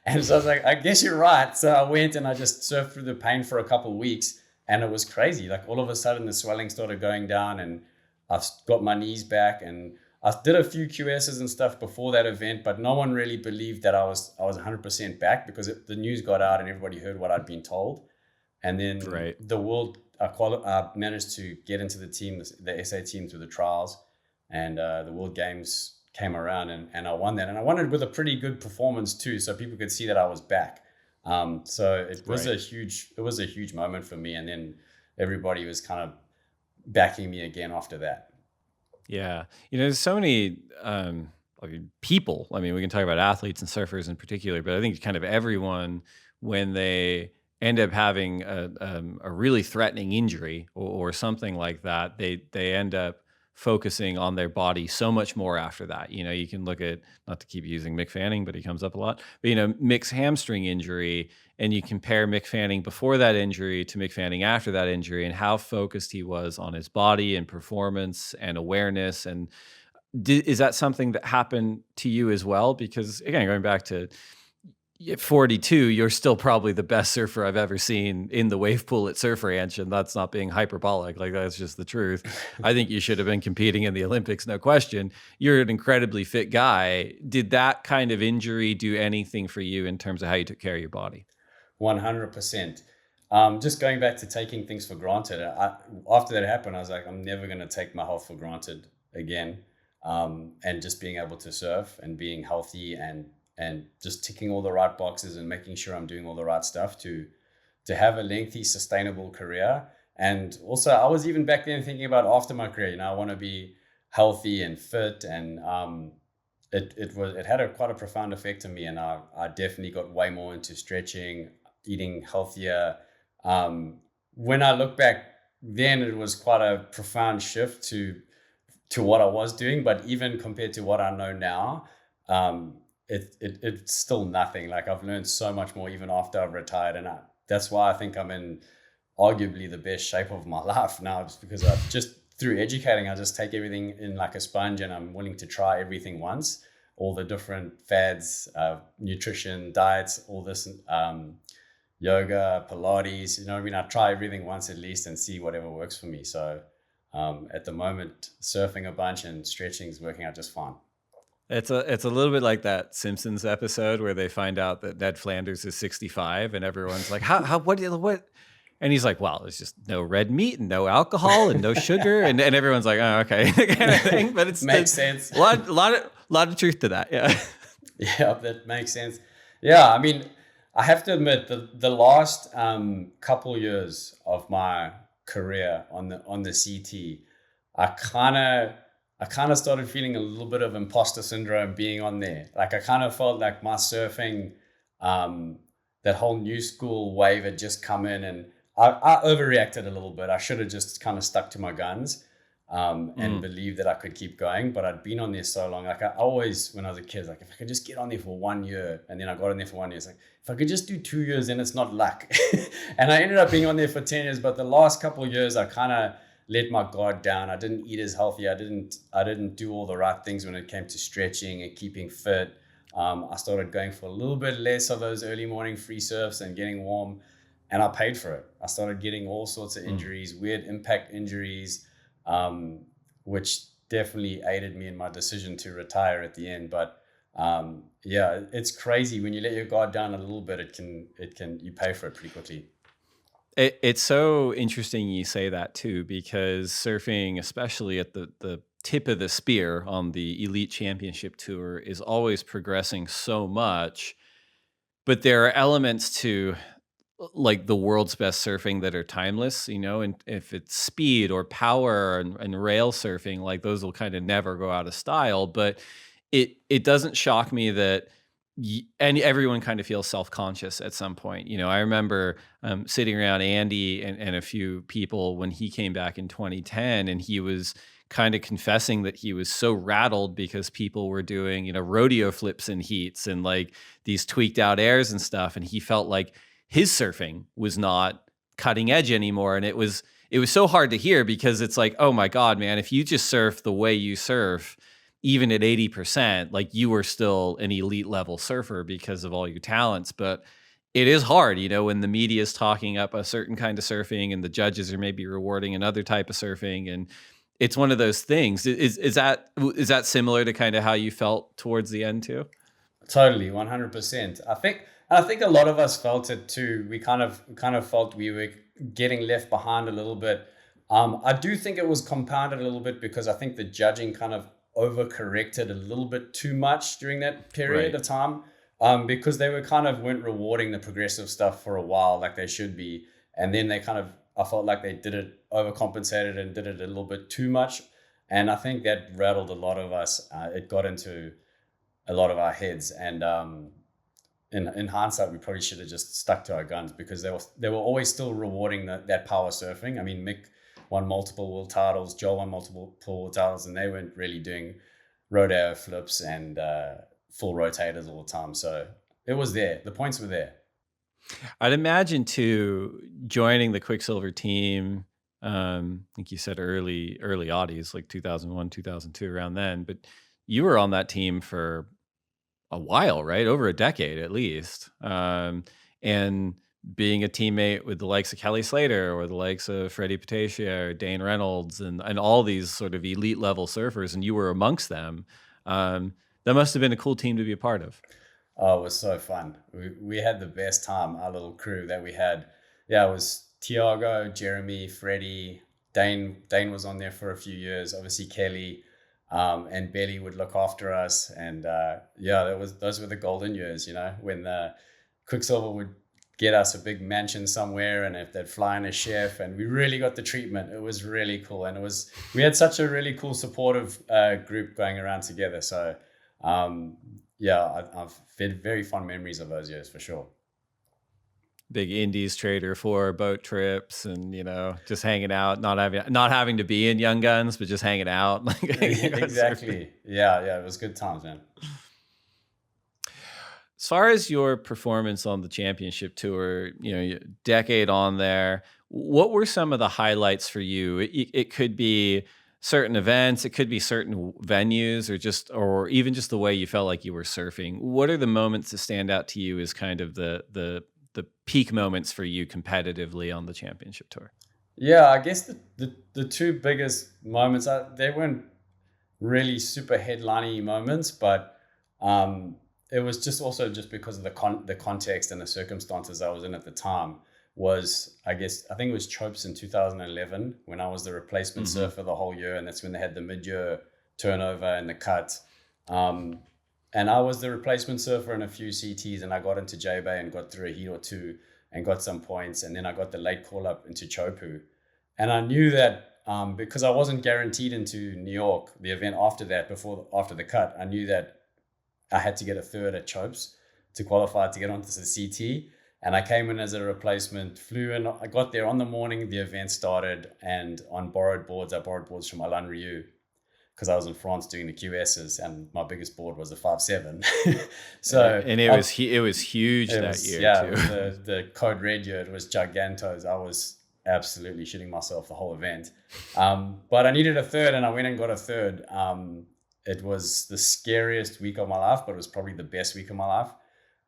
And so I was like, I guess you're right. So I went and I just surfed through the pain for a couple of weeks. And it was crazy. Like all of a sudden the swelling started going down, and I've got my knees back, and I did a few QSs and stuff before that event, but no one really believed that I was 100% back because the news got out and everybody heard what I'd been told. And then the world, I managed to get into the team, the SA team through the trials, and the World Games came around, and I won that. And I won it with a pretty good performance too, so people could see that I was back. So it was a huge moment for me. And then everybody was kind of backing me again after that. Yeah. There's so many people. I mean, we can talk about athletes and surfers in particular, but I think kind of everyone, when they end up having a really threatening injury or something like that, they end up focusing on their body so much more after that. You can look at, not to keep using Mick Fanning, but he comes up a lot, but Mick's hamstring injury, and you compare Mick Fanning before that injury to Mick Fanning after that injury, and how focused he was on his body and performance and awareness. And is that something that happened to you as well? Because again, going back to at 42, you're still probably the best surfer I've ever seen in the wave pool at Surf Ranch, and that's not being hyperbolic. Like, that's just the truth. I think you should have been competing in the Olympics, no question. You're an incredibly fit guy. Did that kind of injury do anything for you in terms of how you took care of your body? 100%. Just going back to taking things for granted. After that happened, I was like, I'm never going to take my health for granted again. And just being able to surf and being healthy and just ticking all the right boxes and making sure I'm doing all the right stuff to have a lengthy, sustainable career. And also, I was even back then thinking about after my career, I want to be healthy and fit, and it had quite a profound effect on me. And I definitely got way more into stretching, eating healthier. When I look back then, it was quite a profound shift to what I was doing, but even compared to what I know now, it's still nothing. Like, I've learned so much more even after I've retired, and that's why I think I'm in arguably the best shape of my life now, just because I've just through educating, I just take everything in like a sponge, and I'm willing to try everything once, all the different fads, nutrition, diets, all this, yoga, Pilates, you know what I mean? I try everything once at least and see whatever works for me. So at the moment, surfing a bunch and stretching is working out just fine. It's a little bit like that Simpsons episode where they find out that Ned Flanders is 65 and everyone's like, what? And he's like, well, there's just no red meat and no alcohol and no sugar. And everyone's like, oh, okay. kind of thing. But it makes sense. A lot of truth to that. Yeah. Yeah, that makes sense. Yeah, I mean, I have to admit the last couple years of my career on the CT, I kind of started feeling a little bit of imposter syndrome being on there. Like I kind of felt like my surfing, that whole new school wave had just come in, and I overreacted a little bit. I should have just kind of stuck to my guns and believed that I could keep going. But I'd been on there so long. Like I always, when I was a kid, like if I could just get on there for 1 year, and then I got on there for 1 year, it's like if I could just do 2 years, then it's not luck. And I ended up being on there for 10 years. But the last couple of years, I kind of let my guard down. I didn't eat as healthy. I didn't do all the right things when it came to stretching and keeping fit. I started going for a little bit less of those early morning free surfs and getting warm, and I paid for it. I started getting all sorts of injuries, weird impact injuries, which definitely aided me in my decision to retire at the end. But yeah, it's crazy when you let your guard down a little bit. You pay for it pretty quickly. It's so interesting you say that too, because surfing, especially at the tip of the spear on the Elite Championship Tour, is always progressing so much. But there are elements to like the world's best surfing that are timeless, you know, and if it's speed or power and rail surfing, like those will kind of never go out of style. But it doesn't shock me that and everyone kind of feels self-conscious at some point. You know, I remember sitting around Andy and a few people when he came back in 2010, and he was kind of confessing that he was so rattled because people were doing, you know, rodeo flips and heats and like these tweaked out airs and stuff. And he felt like his surfing was not cutting edge anymore. And it was so hard to hear, because it's like, oh my God, man, if you just surf the way you surf, even at 80%, like you were still an elite level surfer because of all your talents. But it is hard, you know, when the media is talking up a certain kind of surfing and the judges are maybe rewarding another type of surfing. And it's one of those things. Is that similar to kind of how you felt towards the end too? Totally, 100%. I think a lot of us felt it too. We kind of felt we were getting left behind a little bit. I do think it was compounded a little bit because I think the judging kind of overcorrected a little bit too much during that period of time, because they weren't rewarding the progressive stuff for a while like they should be, and then I felt like they did it, overcompensated and did it a little bit too much, and I think that rattled a lot of us. It got into a lot of our heads, and in hindsight, we probably should have just stuck to our guns, because they were always still rewarding that power surfing. I mean, Mick won multiple world titles, Joel won multiple world titles, and they weren't really doing rodeo flips and full rotators all the time. So it was there. The points were there. I'd imagine too, joining the Quiksilver team, I think you said early oddies, like 2001, 2002, around then, but you were on that team for a while, right? Over a decade at least. And being a teammate with the likes of Kelly Slater or the likes of Freddie Patacia or Dane Reynolds and all these sort of elite level surfers, and you were amongst them. That must have been a cool team to be a part of. Oh, it was so fun. We had the best time, our little crew that we had. Yeah, it was Tiago, Jeremy, Freddie, Dane was on there for a few years. Obviously Kelly, and Belly would look after us. And those were the golden years, you know, when the Quiksilver would get us a big mansion somewhere, and if they'd fly in a chef, and we really got the treatment. It was really cool, and we had such a really cool supportive group going around together. So I've had very fond memories of those years for sure. Big Indies trader for boat trips, and you know, just hanging out, not having to be in Young Guns, but just hanging out. Exactly. Yeah, it was good times, man. As far as your performance on the championship tour, you know, decade on there, what were some of the highlights for you? It could be certain events, it could be certain venues, or even just the way you felt like you were surfing. What are the moments that stand out to you as kind of the the peak moments for you competitively on the championship tour? Yeah, I guess the two biggest moments, they weren't really super headlining moments, but it was just because of the context and the circumstances I was in at the time. I think it was Chopes in 2011 when I was the replacement surfer the whole year, and that's when they had the mid-year turnover and the cut. And I was the replacement surfer in a few CTs, and I got into J-Bay and got through a heat or two and got some points, and then I got the late call up into Teahupo'o. And I knew that because I wasn't guaranteed into New York, the event after the cut, I knew that I had to get a third at Chopes to qualify to get onto the CT. And I came in as a replacement, flew in. I got there on the morning, the event started, and on borrowed boards, I borrowed boards from Alain Rieu because I was in France doing the QSs, and my biggest board was a 5.7. And it was huge that year. Yeah, too. the code red year, it was gigantos. I was absolutely shitting myself the whole event. But I needed a third, and I went and got a third. It was the scariest week of my life, but it was probably the best week of my life.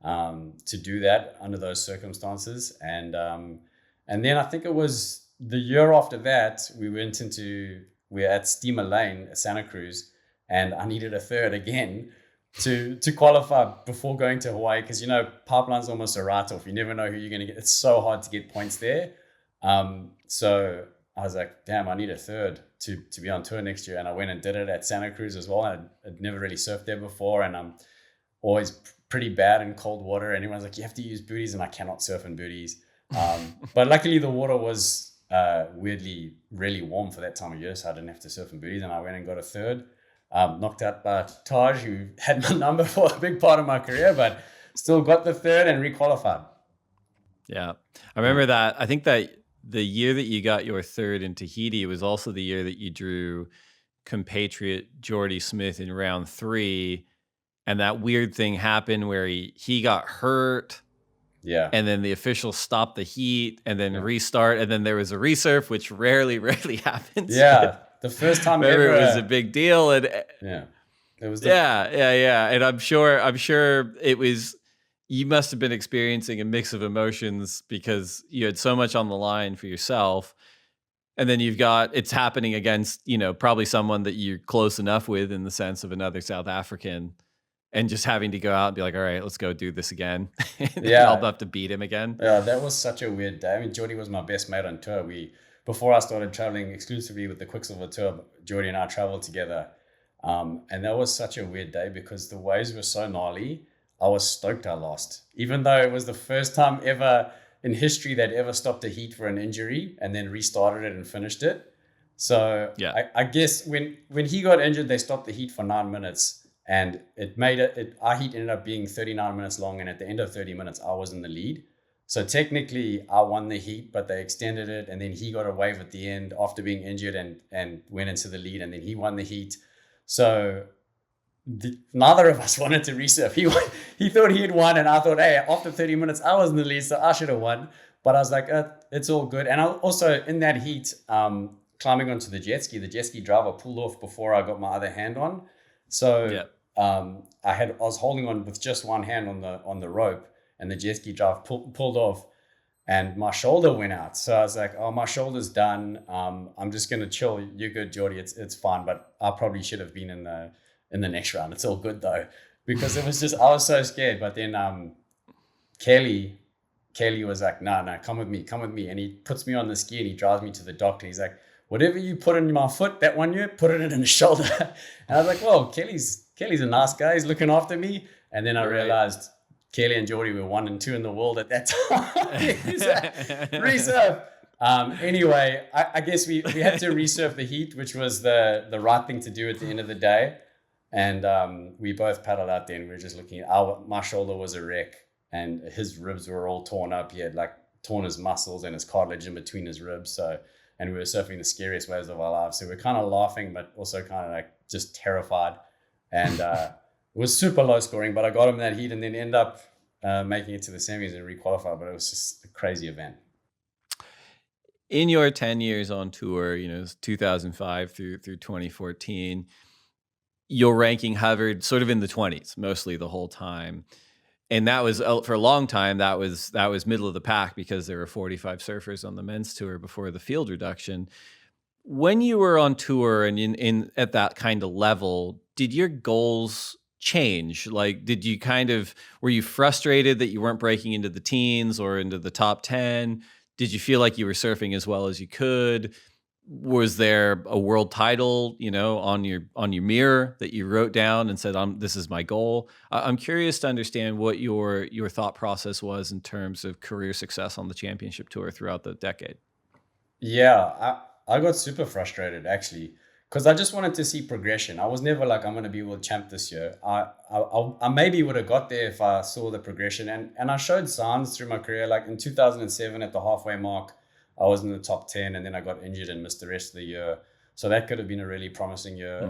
To do that under those circumstances. And then I think it was the year after that, we were at Steamer Lane at Santa Cruz, and I needed a third again to qualify before going to Hawaii, because pipeline's almost a write-off. You never know who you're going to get. It's so hard to get points there. So I was like, damn, I need a third to be on tour next year. And I went and did it at Santa Cruz as well. I'd never really surfed there before, and I'm always pretty bad in cold water. And everyone's like, you have to use booties, and I cannot surf in booties. But luckily the water was weirdly really warm for that time of year, so I didn't have to surf in booties, and I went and got a third. Knocked out by Taj, who had my number for a big part of my career, but still got the third and requalified. Yeah. I remember that. I think that the year that you got your third in Tahiti was also the year that you drew compatriot Jordy Smith in round 3. And that weird thing happened where he got hurt. Yeah. And then the officials stopped the heat and then restart. And then there was a resurf, which rarely happens. Yeah. The first time ever. It was a big deal. And yeah. It was yeah. And I'm sure it was, you must have been experiencing a mix of emotions because you had so much on the line for yourself. And then it's happening against, probably someone that you're close enough with in the sense of another South African, and just having to go out and be like, all right, let's go do this again. I'll have to beat him again. Yeah, that was such a weird day. I mean, Jordy was my best mate on tour. Before I started traveling exclusively with the Quiksilver tour, Jordy and I traveled together. And that was such a weird day because the waves were so gnarly. I was stoked I lost, even though it was the first time ever in history they'd ever stopped a heat for an injury and then restarted it and finished it. So yeah. I guess when he got injured, they stopped the heat for 9 minutes, and our heat ended up being 39 minutes long. And at the end of 30 minutes, I was in the lead. So technically I won the heat, but they extended it. And then he got a wave at the end after being injured and went into the lead, and then he won the heat. So neither of us wanted to resurf. He thought he had won, and I thought, hey, after 30 minutes, I was in the lead, so I should have won. But I was like, it's all good. And I also, in that heat, climbing onto the jet ski driver pulled off before I got my other hand on. So I was holding on with just one hand on the rope, and the jet ski driver pulled off, and my shoulder went out. So I was like, oh, my shoulder's done. I'm just going to chill. You're good, Jordy. It's fine. But I probably should have been in the next round. It's all good though, because I was so scared. But then Kelly was like, no, come with me. And he puts me on the ski and he drives me to the dock, and he's like, whatever you put in my foot that one year, put it in the shoulder. And I was like, well, Kelly's a nice guy. He's looking after me. And then I realized Kelly and Jordy were 1 and 2 in the world at that time. Resurf. Anyway, I guess we had to resurf the heat, which was the right thing to do at the end of the day. And we both paddled out there, and we were just looking at my shoulder was a wreck, and his ribs were all torn up. He had like torn his muscles and his cartilage in between his ribs. And we were surfing the scariest waves of our lives. So we're kind of laughing, but also kind of like just terrified. And it was super low scoring, but I got him that heat and then end up making it to the semis and requalify. But it was just a crazy event. In your 10 years on tour, 2005 through 2014, your ranking hovered sort of in the 20s, mostly the whole time. And that was for a long time, that was middle of the pack because there were 45 surfers on the men's tour before the field reduction. When you were on tour and in at that kind of level, did your goals change? Like, were you frustrated that you weren't breaking into the teens or into the top 10? Did you feel like you were surfing as well as you could? Was there a world title, on your mirror that you wrote down and said, this is my goal? I'm curious to understand what your thought process was in terms of career success on the championship tour throughout the decade. Yeah, I got super frustrated actually, because I just wanted to see progression. I was never like, I'm going to be world champ this year. I maybe would have got there if I saw the progression. And I showed signs through my career. Like in 2007 at the halfway mark, I was in the top 10 and then I got injured and missed the rest of the year. So that could have been a really promising year.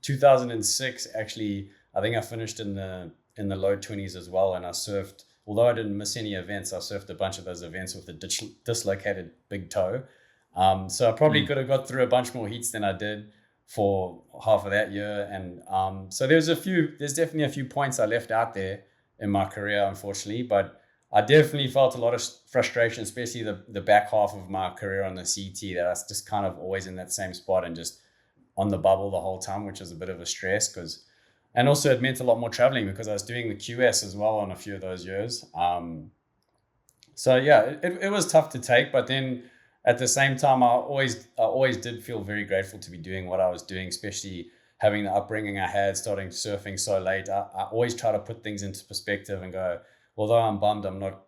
2006, actually, I think I finished in the low 20s as well. And I surfed, although I didn't miss any events, I surfed a bunch of those events with a dislocated big toe. So I probably could have got through a bunch more heats than I did for half of that year. And so there's definitely a few points I left out there in my career, unfortunately, but I definitely felt a lot of frustration, especially the back half of my career on the CT, that I was just kind of always in that same spot and just on the bubble the whole time, which was a bit of a stress and also it meant a lot more traveling because I was doing the QS as well on a few of those years. So yeah, it was tough to take, but then at the same time, I always did feel very grateful to be doing what I was doing, especially having the upbringing I had, starting surfing so late. I always try to put things into perspective and go, although I'm bummed I'm not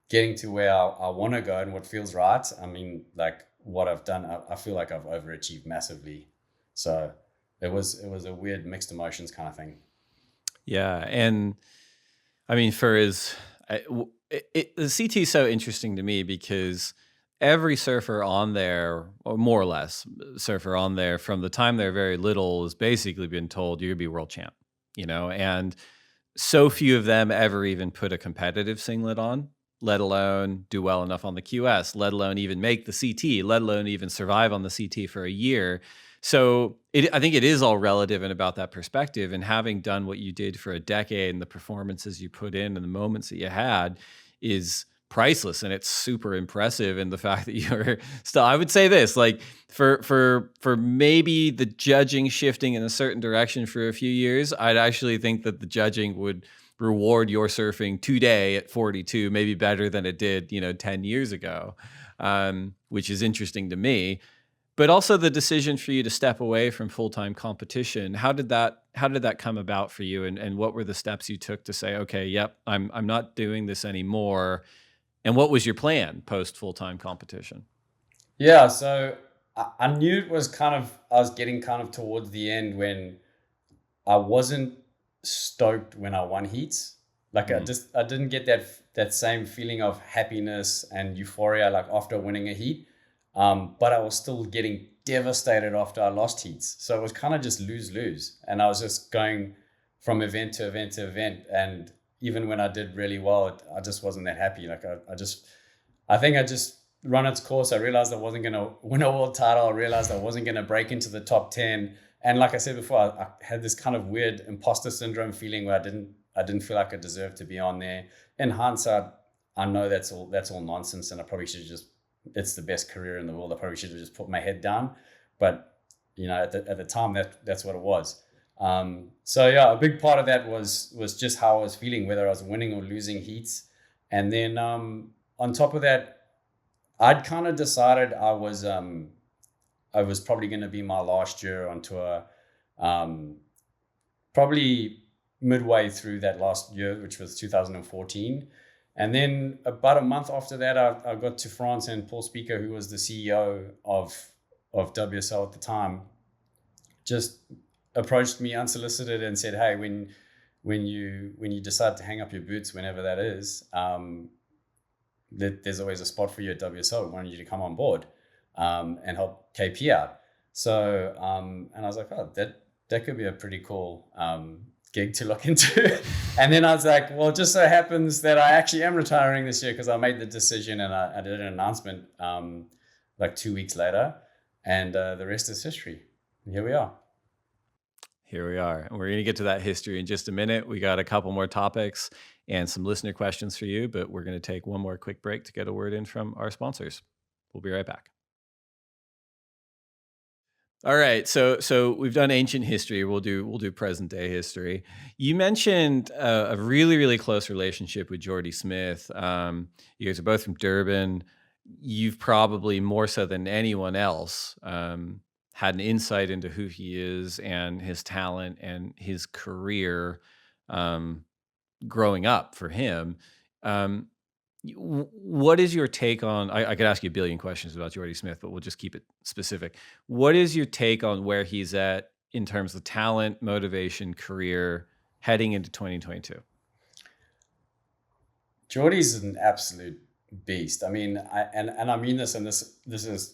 getting to where I want to go and what feels right. I mean, like what I've done, I feel like I've overachieved massively. So it was a weird mixed emotions kind of thing. Yeah. And I mean, the CT is so interesting to me because every surfer on there, or more or less surfer on there from the time they're very little, has basically been told you're gonna be world champ, and so few of them ever even put a competitive singlet on, let alone do well enough on the QS, let alone even make the CT, let alone even survive on the CT for a year. So I think it is all relative and about that perspective. And having done what you did for a decade and the performances you put in and the moments that you had is priceless, and it's super impressive. And the fact that you're still, I would say this, like for maybe the judging shifting in a certain direction for a few years, I'd actually think that the judging would reward your surfing today at 42 maybe better than it did 10 years ago, which is interesting to me. But also the decision for you to step away from full-time competition, how did that come about for you, and what were the steps you took to say, okay, yep, I'm not doing this anymore? And what was your plan post full-time competition? Yeah, so I knew it was I was getting kind of towards the end when I wasn't stoked when I won heats. Like I didn't get that same feeling of happiness and euphoria like after winning a heat. But I was still getting devastated after I lost heats. So it was kind of just lose-lose. And I was just going from event to event to event. And even when I did really well, I just wasn't that happy. Like I think I just run its course. I realized I wasn't going to win a world title. I realized I wasn't going to break into the top 10. And like I said before, I had this kind of weird imposter syndrome feeling where I didn't feel like I deserved to be on there. In hindsight, I know that's all nonsense, and I probably should have it's the best career in the world. I probably should have just put my head down. But at the time, that's what it was. So yeah, a big part of that was just how I was feeling, whether I was winning or losing heats. And then on top of that, I'd kind of decided I was probably going to be my last year on tour, probably midway through that last year, which was 2014. And then about a month after that, I got to France, and Paul Speaker, who was the CEO of WSL at the time, just approached me unsolicited and said, "Hey, when you decide to hang up your boots, whenever that is, there's always a spot for you at WSL. We want you to come on board and help KP out." So and I was like, "Oh, that could be a pretty cool gig to look into." And then I was like, well, it just so happens that I actually am retiring this year, because I made the decision and I did an announcement like 2 weeks later, and the rest is history. And here we are. Here we are. And we're going to get to that history in just a minute. We got a couple more topics and some listener questions for you, but we're going to take one more quick break to get a word in from our sponsors. We'll be right back. All right, so we've done ancient history. We'll do present day history. You mentioned a really close relationship with Jordy Smith. You guys are both from Durban. You've probably more so than anyone else had an insight into who he is and his talent and his career growing up for him. What is your take on, I could ask you a billion questions about Jordy Smith, but we'll just keep it specific. What is your take on where he's at in terms of talent, motivation, career heading into 2022? Jordy's an absolute beast. I mean, I mean this, and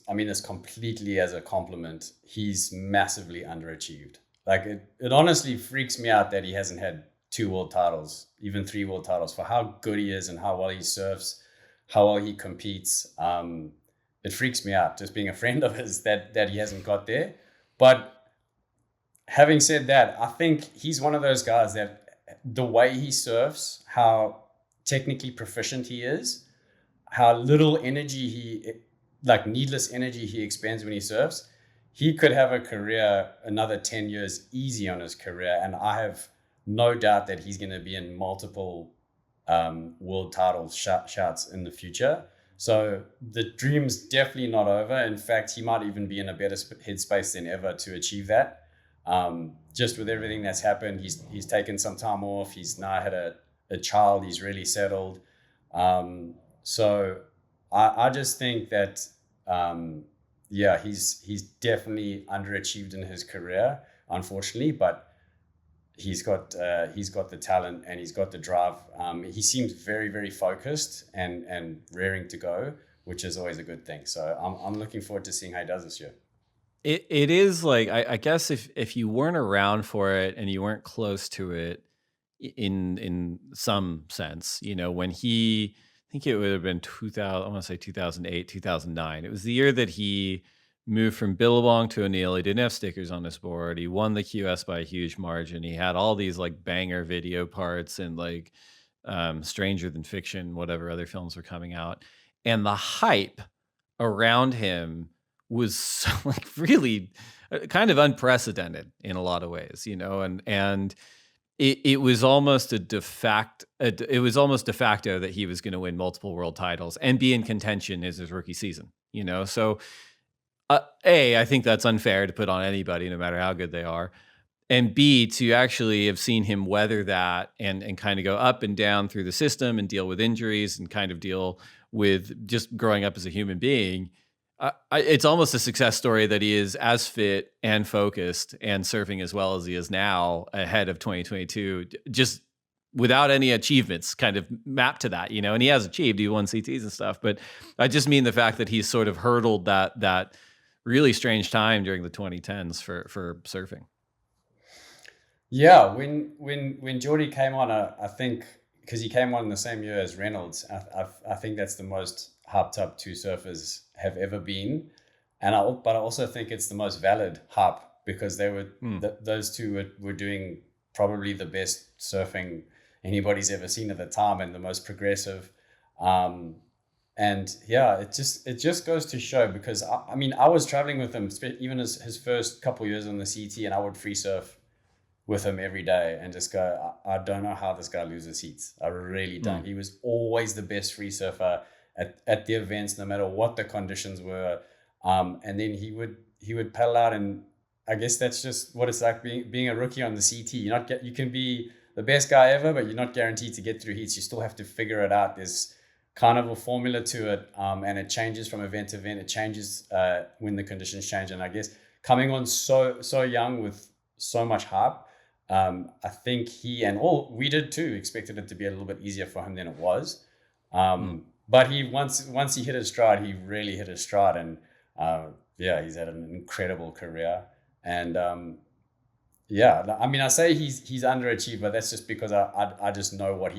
I mean this completely as a compliment. He's massively underachieved. Like it honestly freaks me out that he hasn't had 2 world titles, even 3 world titles, for how good he is and how well he surfs, how well he competes. It freaks me out just being a friend of his that he hasn't got there. But having said that, I think he's one of those guys that the way he surfs, how technically proficient he is, how little energy needless energy he expends when he surfs, he could have a career, another 10 years easy on his career. And I have no doubt that he's going to be in multiple world title shouts in the future. So the dream's definitely not over. In fact, he might even be in a better headspace than ever to achieve that. Just with everything that's happened, he's taken some time off. He's now had a child. He's really settled. So I just think that, he's definitely underachieved in his career, unfortunately, but he's got the talent and he's got the drive. He seems very, very focused and raring to go, which is always a good thing. So I'm looking forward to seeing how he does this year. It is like, I guess if you weren't around for it and you weren't close to it in some sense, when I think it would have been 2000, I want to say 2008, 2009. It was the year that he moved from Billabong to O'Neill. He didn't have stickers on his board. He won the QS by a huge margin. He had all these like banger video parts and like Stranger Than Fiction, whatever other films were coming out. And the hype around him was so, like really kind of unprecedented in a lot of ways, and it was almost de facto that he was going to win multiple world titles and be in contention as his rookie season, So I think that's unfair to put on anybody, no matter how good they are. And B, to actually have seen him weather that and kind of go up and down through the system and deal with injuries and kind of deal with just growing up as a human being. It's almost a success story that he is as fit and focused and surfing as well as he is now ahead of 2022, just without any achievements kind of mapped to that, and he has achieved, he won CTs and stuff, but I just mean the fact that he's sort of hurdled that really strange time during the 2010s for surfing. Yeah, when Jordy came on, I think because he came on in the same year as Reynolds, I think that's the most hyped up 2 surfers have ever been, but I also think it's the most valid hype because they were those 2 were doing probably the best surfing anybody's ever seen at the time and the most progressive. And yeah, it just goes to show because I mean I was traveling with him even his first couple years on the CT, and I would free surf with him every day and just go, I don't know how this guy loses heats. I really don't. He was always the best free surfer at the events, no matter what the conditions were. And then he would paddle out, and I guess that's just what it's like being a rookie on the CT. You can be the best guy ever, but you're not guaranteed to get through heats. You still have to figure it out. There's kind of a formula to it, and it changes from event to event. It changes when the conditions change. And I guess coming on so young with so much hype, I think he and all we did too expected it to be a little bit easier for him than it was. But he once he hit his stride, he really hit his stride, and he's had an incredible career. And I mean, I say he's underachieved, but that's just because I just know what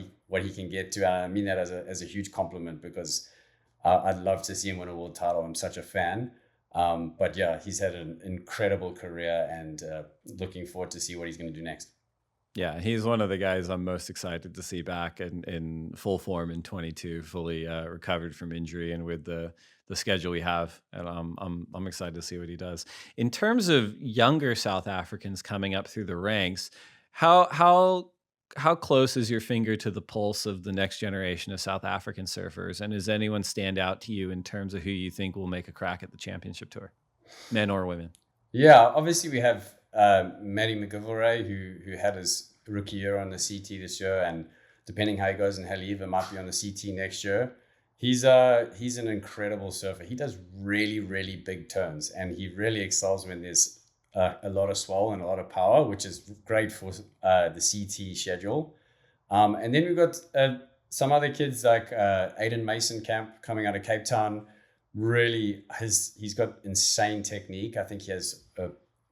he can get to, and I mean that as a huge compliment because I'd love to see him win a world title. I'm such a fan. But yeah, he's had an incredible career, and looking forward to see what he's going to do next. Yeah, he's one of the guys I'm most excited to see back in full form in 22, fully recovered from injury, and with the schedule we have, and I'm excited to see what he does. In terms of younger South Africans coming up through the ranks, how close is your finger to the pulse of the next generation of South African surfers, and does anyone stand out to you in terms of who you think will make a crack at the championship tour, men or women? Yeah, obviously we have Matty McGilvray, who had his rookie year on the CT this year, and depending how he goes in Haliva, might be on the CT next year. He's an incredible surfer. He does really, really big turns, and he really excels when there's a lot of swell and a lot of power, which is great for the CT schedule. And then we've got some other kids like Aiden Mason Camp coming out of Cape Town. Really, he's got insane technique. I think he has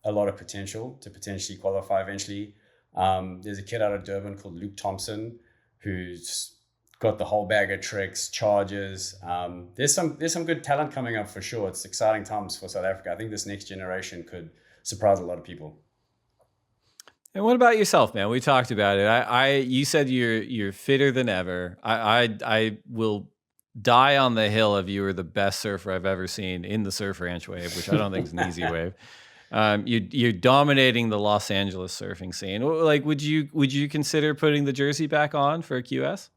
a lot of potential to potentially qualify eventually. There's a kid out of Durban called Luke Thompson who's got the whole bag of tricks, charges. There's some good talent coming up for sure. It's exciting times for South Africa. I think this next generation could surprise a lot of people. And what about yourself, man? We talked about it. You said you're fitter than ever. I will die on the hill of you were the best surfer I've ever seen in the surf ranch wave, which I don't think is an easy wave. You're dominating the Los Angeles surfing scene. Like, would you consider putting the jersey back on for a QS?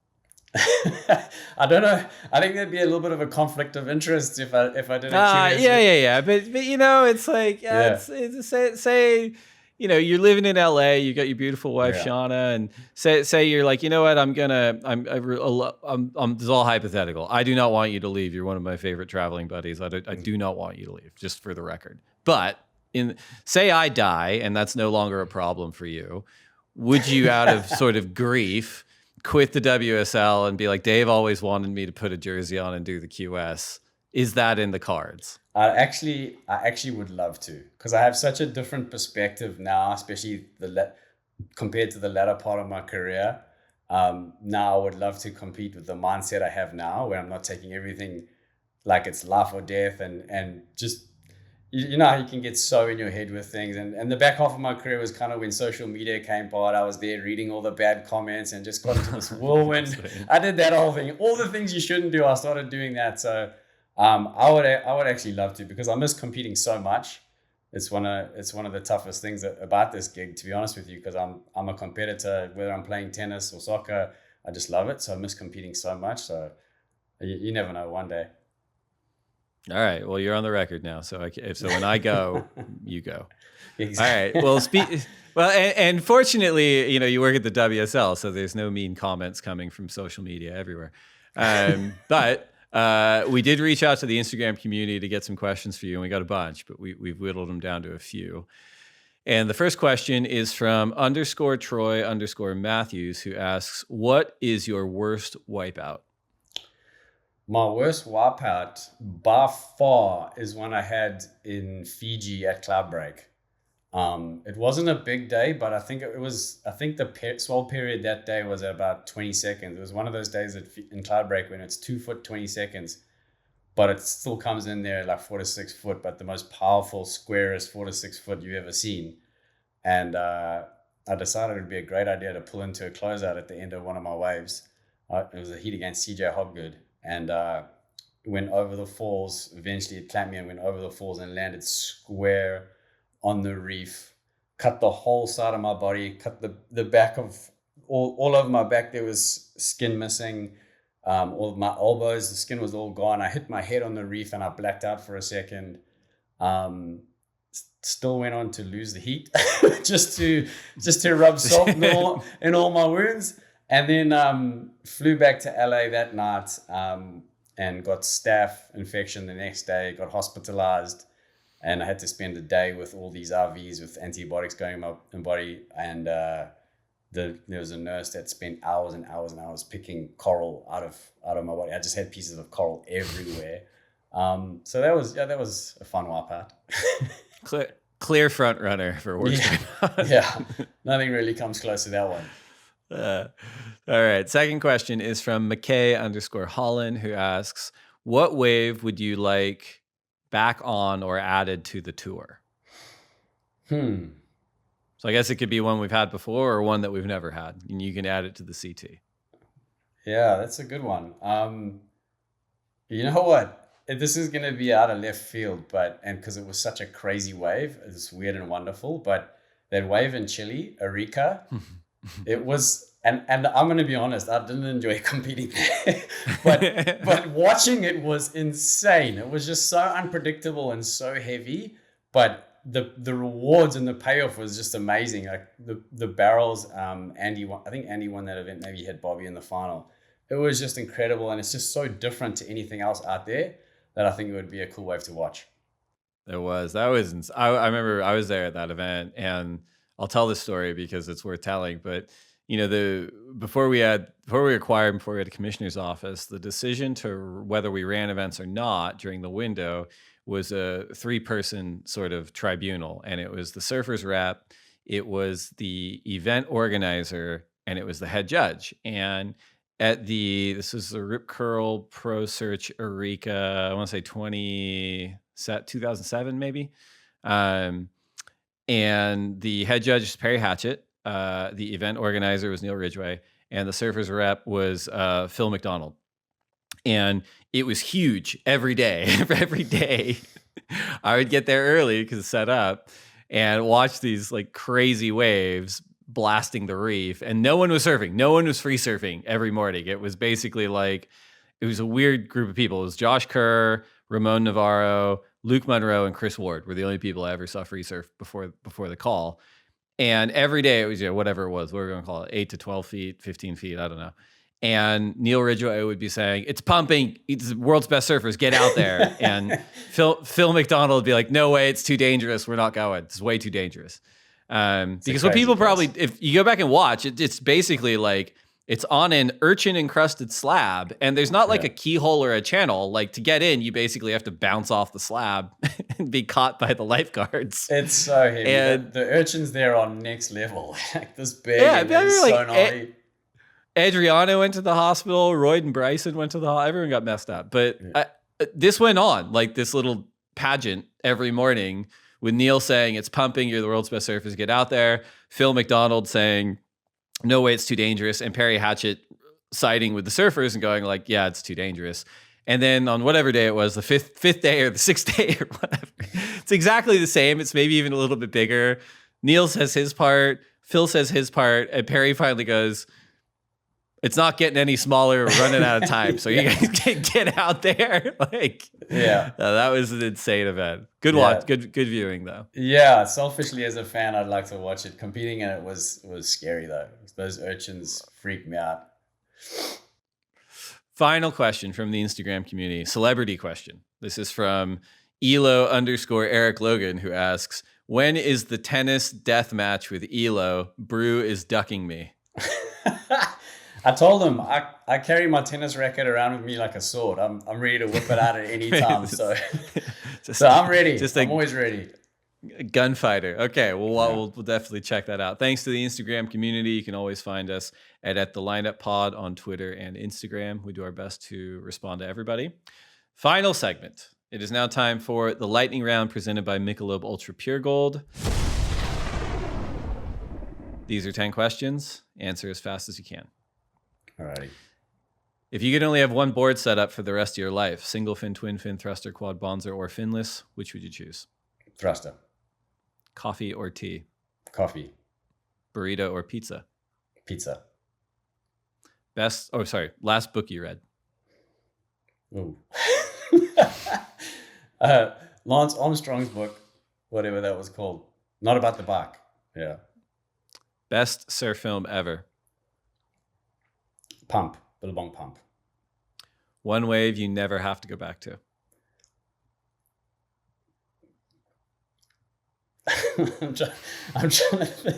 I don't know. I think there'd be a little bit of a conflict of interest if I did a QS. Yeah. But you know, it's like it's say you know, you're living in LA, you got your beautiful wife Shauna, and say you're like, you know what, this is all hypothetical. I do not want you to leave. You're one of my favorite traveling buddies. I do not want you to leave, just for the record. But say I die and that's no longer a problem for you, would you, out of sort of grief, quit the WSL and be like, Dave always wanted me to put a jersey on and do the QS? Is that in the cards? I actually would love to, because I have such a different perspective now, especially compared to the latter part of my career. Now I would love to compete with the mindset I have now, where I'm not taking everything like it's life or death, and just, you know how you can get so in your head with things. And the back half of my career was kind of when social media came part. I was there reading all the bad comments and just got into this whirlwind. I did that whole thing. All the things you shouldn't do, I started doing that. So I would actually love to, because I miss competing so much. It's one of the toughest things about this gig, to be honest with you, because I'm a competitor, whether I'm playing tennis or soccer. I just love it. So I miss competing so much. So you never know, one day. All right. Well, you're on the record now. So when I go, you go. Exactly. All right. Well, and fortunately, you know, you work at the WSL, so there's no mean comments coming from social media everywhere. But we did reach out to the Instagram community to get some questions for you, and we got a bunch, but we've whittled them down to a few. And the first question is from _Troy_Matthews, who asks, what is your worst wipeout? My worst wipeout by far is one I had in Fiji at Cloudbreak. It wasn't a big day, but I think the swell period that day was at about 20 seconds. It was one of those days in Cloudbreak when it's 2 foot, 20 seconds, but it still comes in there like 4 to 6 foot, but the most powerful, squarest 4 to 6 foot you've ever seen. And I decided it'd be a great idea to pull into a closeout at the end of one of my waves. It was a heat against CJ Hobgood. And went over the falls. Eventually it clamped me and went over the falls and landed square on the reef. Cut the whole side of my body, cut the back of, all over my back there was skin missing. All of my elbows, the skin was all gone. I hit my head on the reef and I blacked out for a second. Still went on to lose the heat just to rub salt in all my wounds. And then flew back to LA that night and got staph infection the next day, got hospitalized, and I had to spend a day with all these RVs with antibiotics going in my body. And there was a nurse that spent hours and hours and hours picking coral out of my body. I just had pieces of coral everywhere. So that was a fun wipeout. Clear front runner for worst. Yeah, nothing really comes close to that one. All right. Second question is from McKay_Holland, who asks, what wave would you like back on or added to the tour? Hmm. So I guess it could be one we've had before or one that we've never had, and you can add it to the CT. Yeah, that's a good one. You know what? This is going to be out of left field, and because it was such a crazy wave, it's weird and wonderful. But that wave in Chile, Arica, it was, and I'm going to be honest, I didn't enjoy competing there, but watching it was insane. It was just so unpredictable and so heavy, but the rewards and the payoff was just amazing. Like the barrels, Andy won, I think Andy won that event. Maybe he had Bobby in the final. It was just incredible, and it's just so different to anything else out there that I think it would be a cool wave to watch. It was. I remember I was there at that event, and I'll tell this story because it's worth telling. But before we had a commissioner's office, the decision to whether we ran events or not during the window was a 3-person sort of tribunal, and it was the surfers rep, it was the event organizer, and it was the head judge. And this was the Rip Curl Pro Search Eureka, I want to say 2007 maybe. And the head judge is Perry Hatchett. The event organizer was Neil Ridgway, and the surfers rep was Phil McDonald. And it was huge every day. Every day I would get there early because it's set up and watch these like crazy waves blasting the reef, and no one was surfing. No one was free surfing every morning. It was basically like, it was a weird group of people. It was Josh Kerr, Ramon Navarro, Luke Monroe, and Chris Ward were the only people I ever saw free surf before the call. And every day it was, whatever it was, what we're going to call it, 8 to 12 feet, 15 feet, I don't know. And Neil Ridgway would be saying, "It's pumping. It's the world's best surfers. Get out there." And Phil McDonald would be like, "No way. It's too dangerous. We're not going. It's way too dangerous." Because what people probably, if you go back and watch, it's basically like it's on an urchin encrusted slab, and there's not like a keyhole or a channel. Like to get in, you basically have to bounce off the slab and be caught by the lifeguards. It's so heavy. And the urchins there are next level. Like this big. Yeah, and it's like, so gnarly. Adriano went to the hospital. Royd and Bryson went to the hospital. Everyone got messed up. But this went on like this little pageant every morning with Neil saying, "It's pumping. You're the world's best surfers. Get out there." Phil McDonald saying, "No way, it's too dangerous." And Perry Hatchett siding with the surfers and going like, "Yeah, it's too dangerous." And then on whatever day it was, the fifth day or the 6th day or whatever, it's exactly the same. It's maybe even a little bit bigger. Neil says his part. Phil says his part. And Perry finally goes, "It's not getting any smaller. We're running out of time. So you guys can get out there." Like, that was an insane event. Good watch. Good viewing though. Yeah. Selfishly as a fan, I'd like to watch it. Competing in it was scary though. Those urchins freaked me out. Final question from the Instagram community. Celebrity question. This is from Elo_Eric Logan, who asks, "When is the tennis death match with Elo? Brew is ducking me." I told him I carry my tennis racket around with me like a sword. I'm ready to whip it out at any time. So I'm ready. I'm always ready. Gunfighter. Okay, well, we'll definitely check that out. Thanks to the Instagram community. You can always find us at the Lineup Pod on Twitter and Instagram. We do our best to respond to everybody. Final segment. It is now time for the lightning round presented by Michelob Ultra Pure Gold. These are 10 questions. Answer as fast as you can. Alrighty. If you could only have one board set up for the rest of your life, single fin, twin fin, thruster, quad bonzer, or finless, which would you choose? Thruster. Coffee or tea? Coffee. Burrito or pizza? Pizza. Last book you read? Ooh. Lance Armstrong's book, whatever that was called. Not about the bike. Yeah. Best surf film ever? Pump. Billabong Pump. One wave you never have to go back to? I'm trying to think.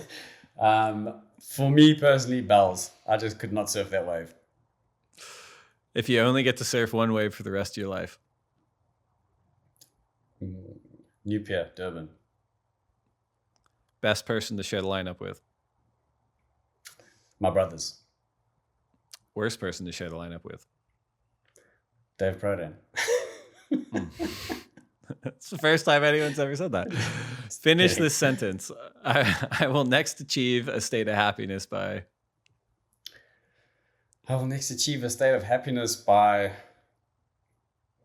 For me personally, Bells. I just could not surf that wave. If you only get to surf one wave for the rest of your life? New Pier, Durban. Best person to share the lineup with? My brothers. Worst person to share the lineup with? Dave Prodan. It's the first time anyone's ever said that. Finish this sentence. I will next achieve a state of happiness by. I will next achieve a state of happiness by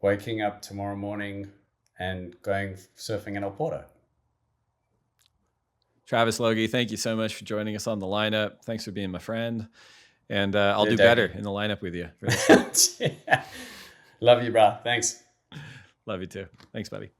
waking up tomorrow morning and going surfing in Porto. Travis Logie, thank you so much for joining us on the lineup. Thanks for being my friend. And I'll do better in the lineup with you. Love you, bro. Thanks. Love you too. Thanks, buddy.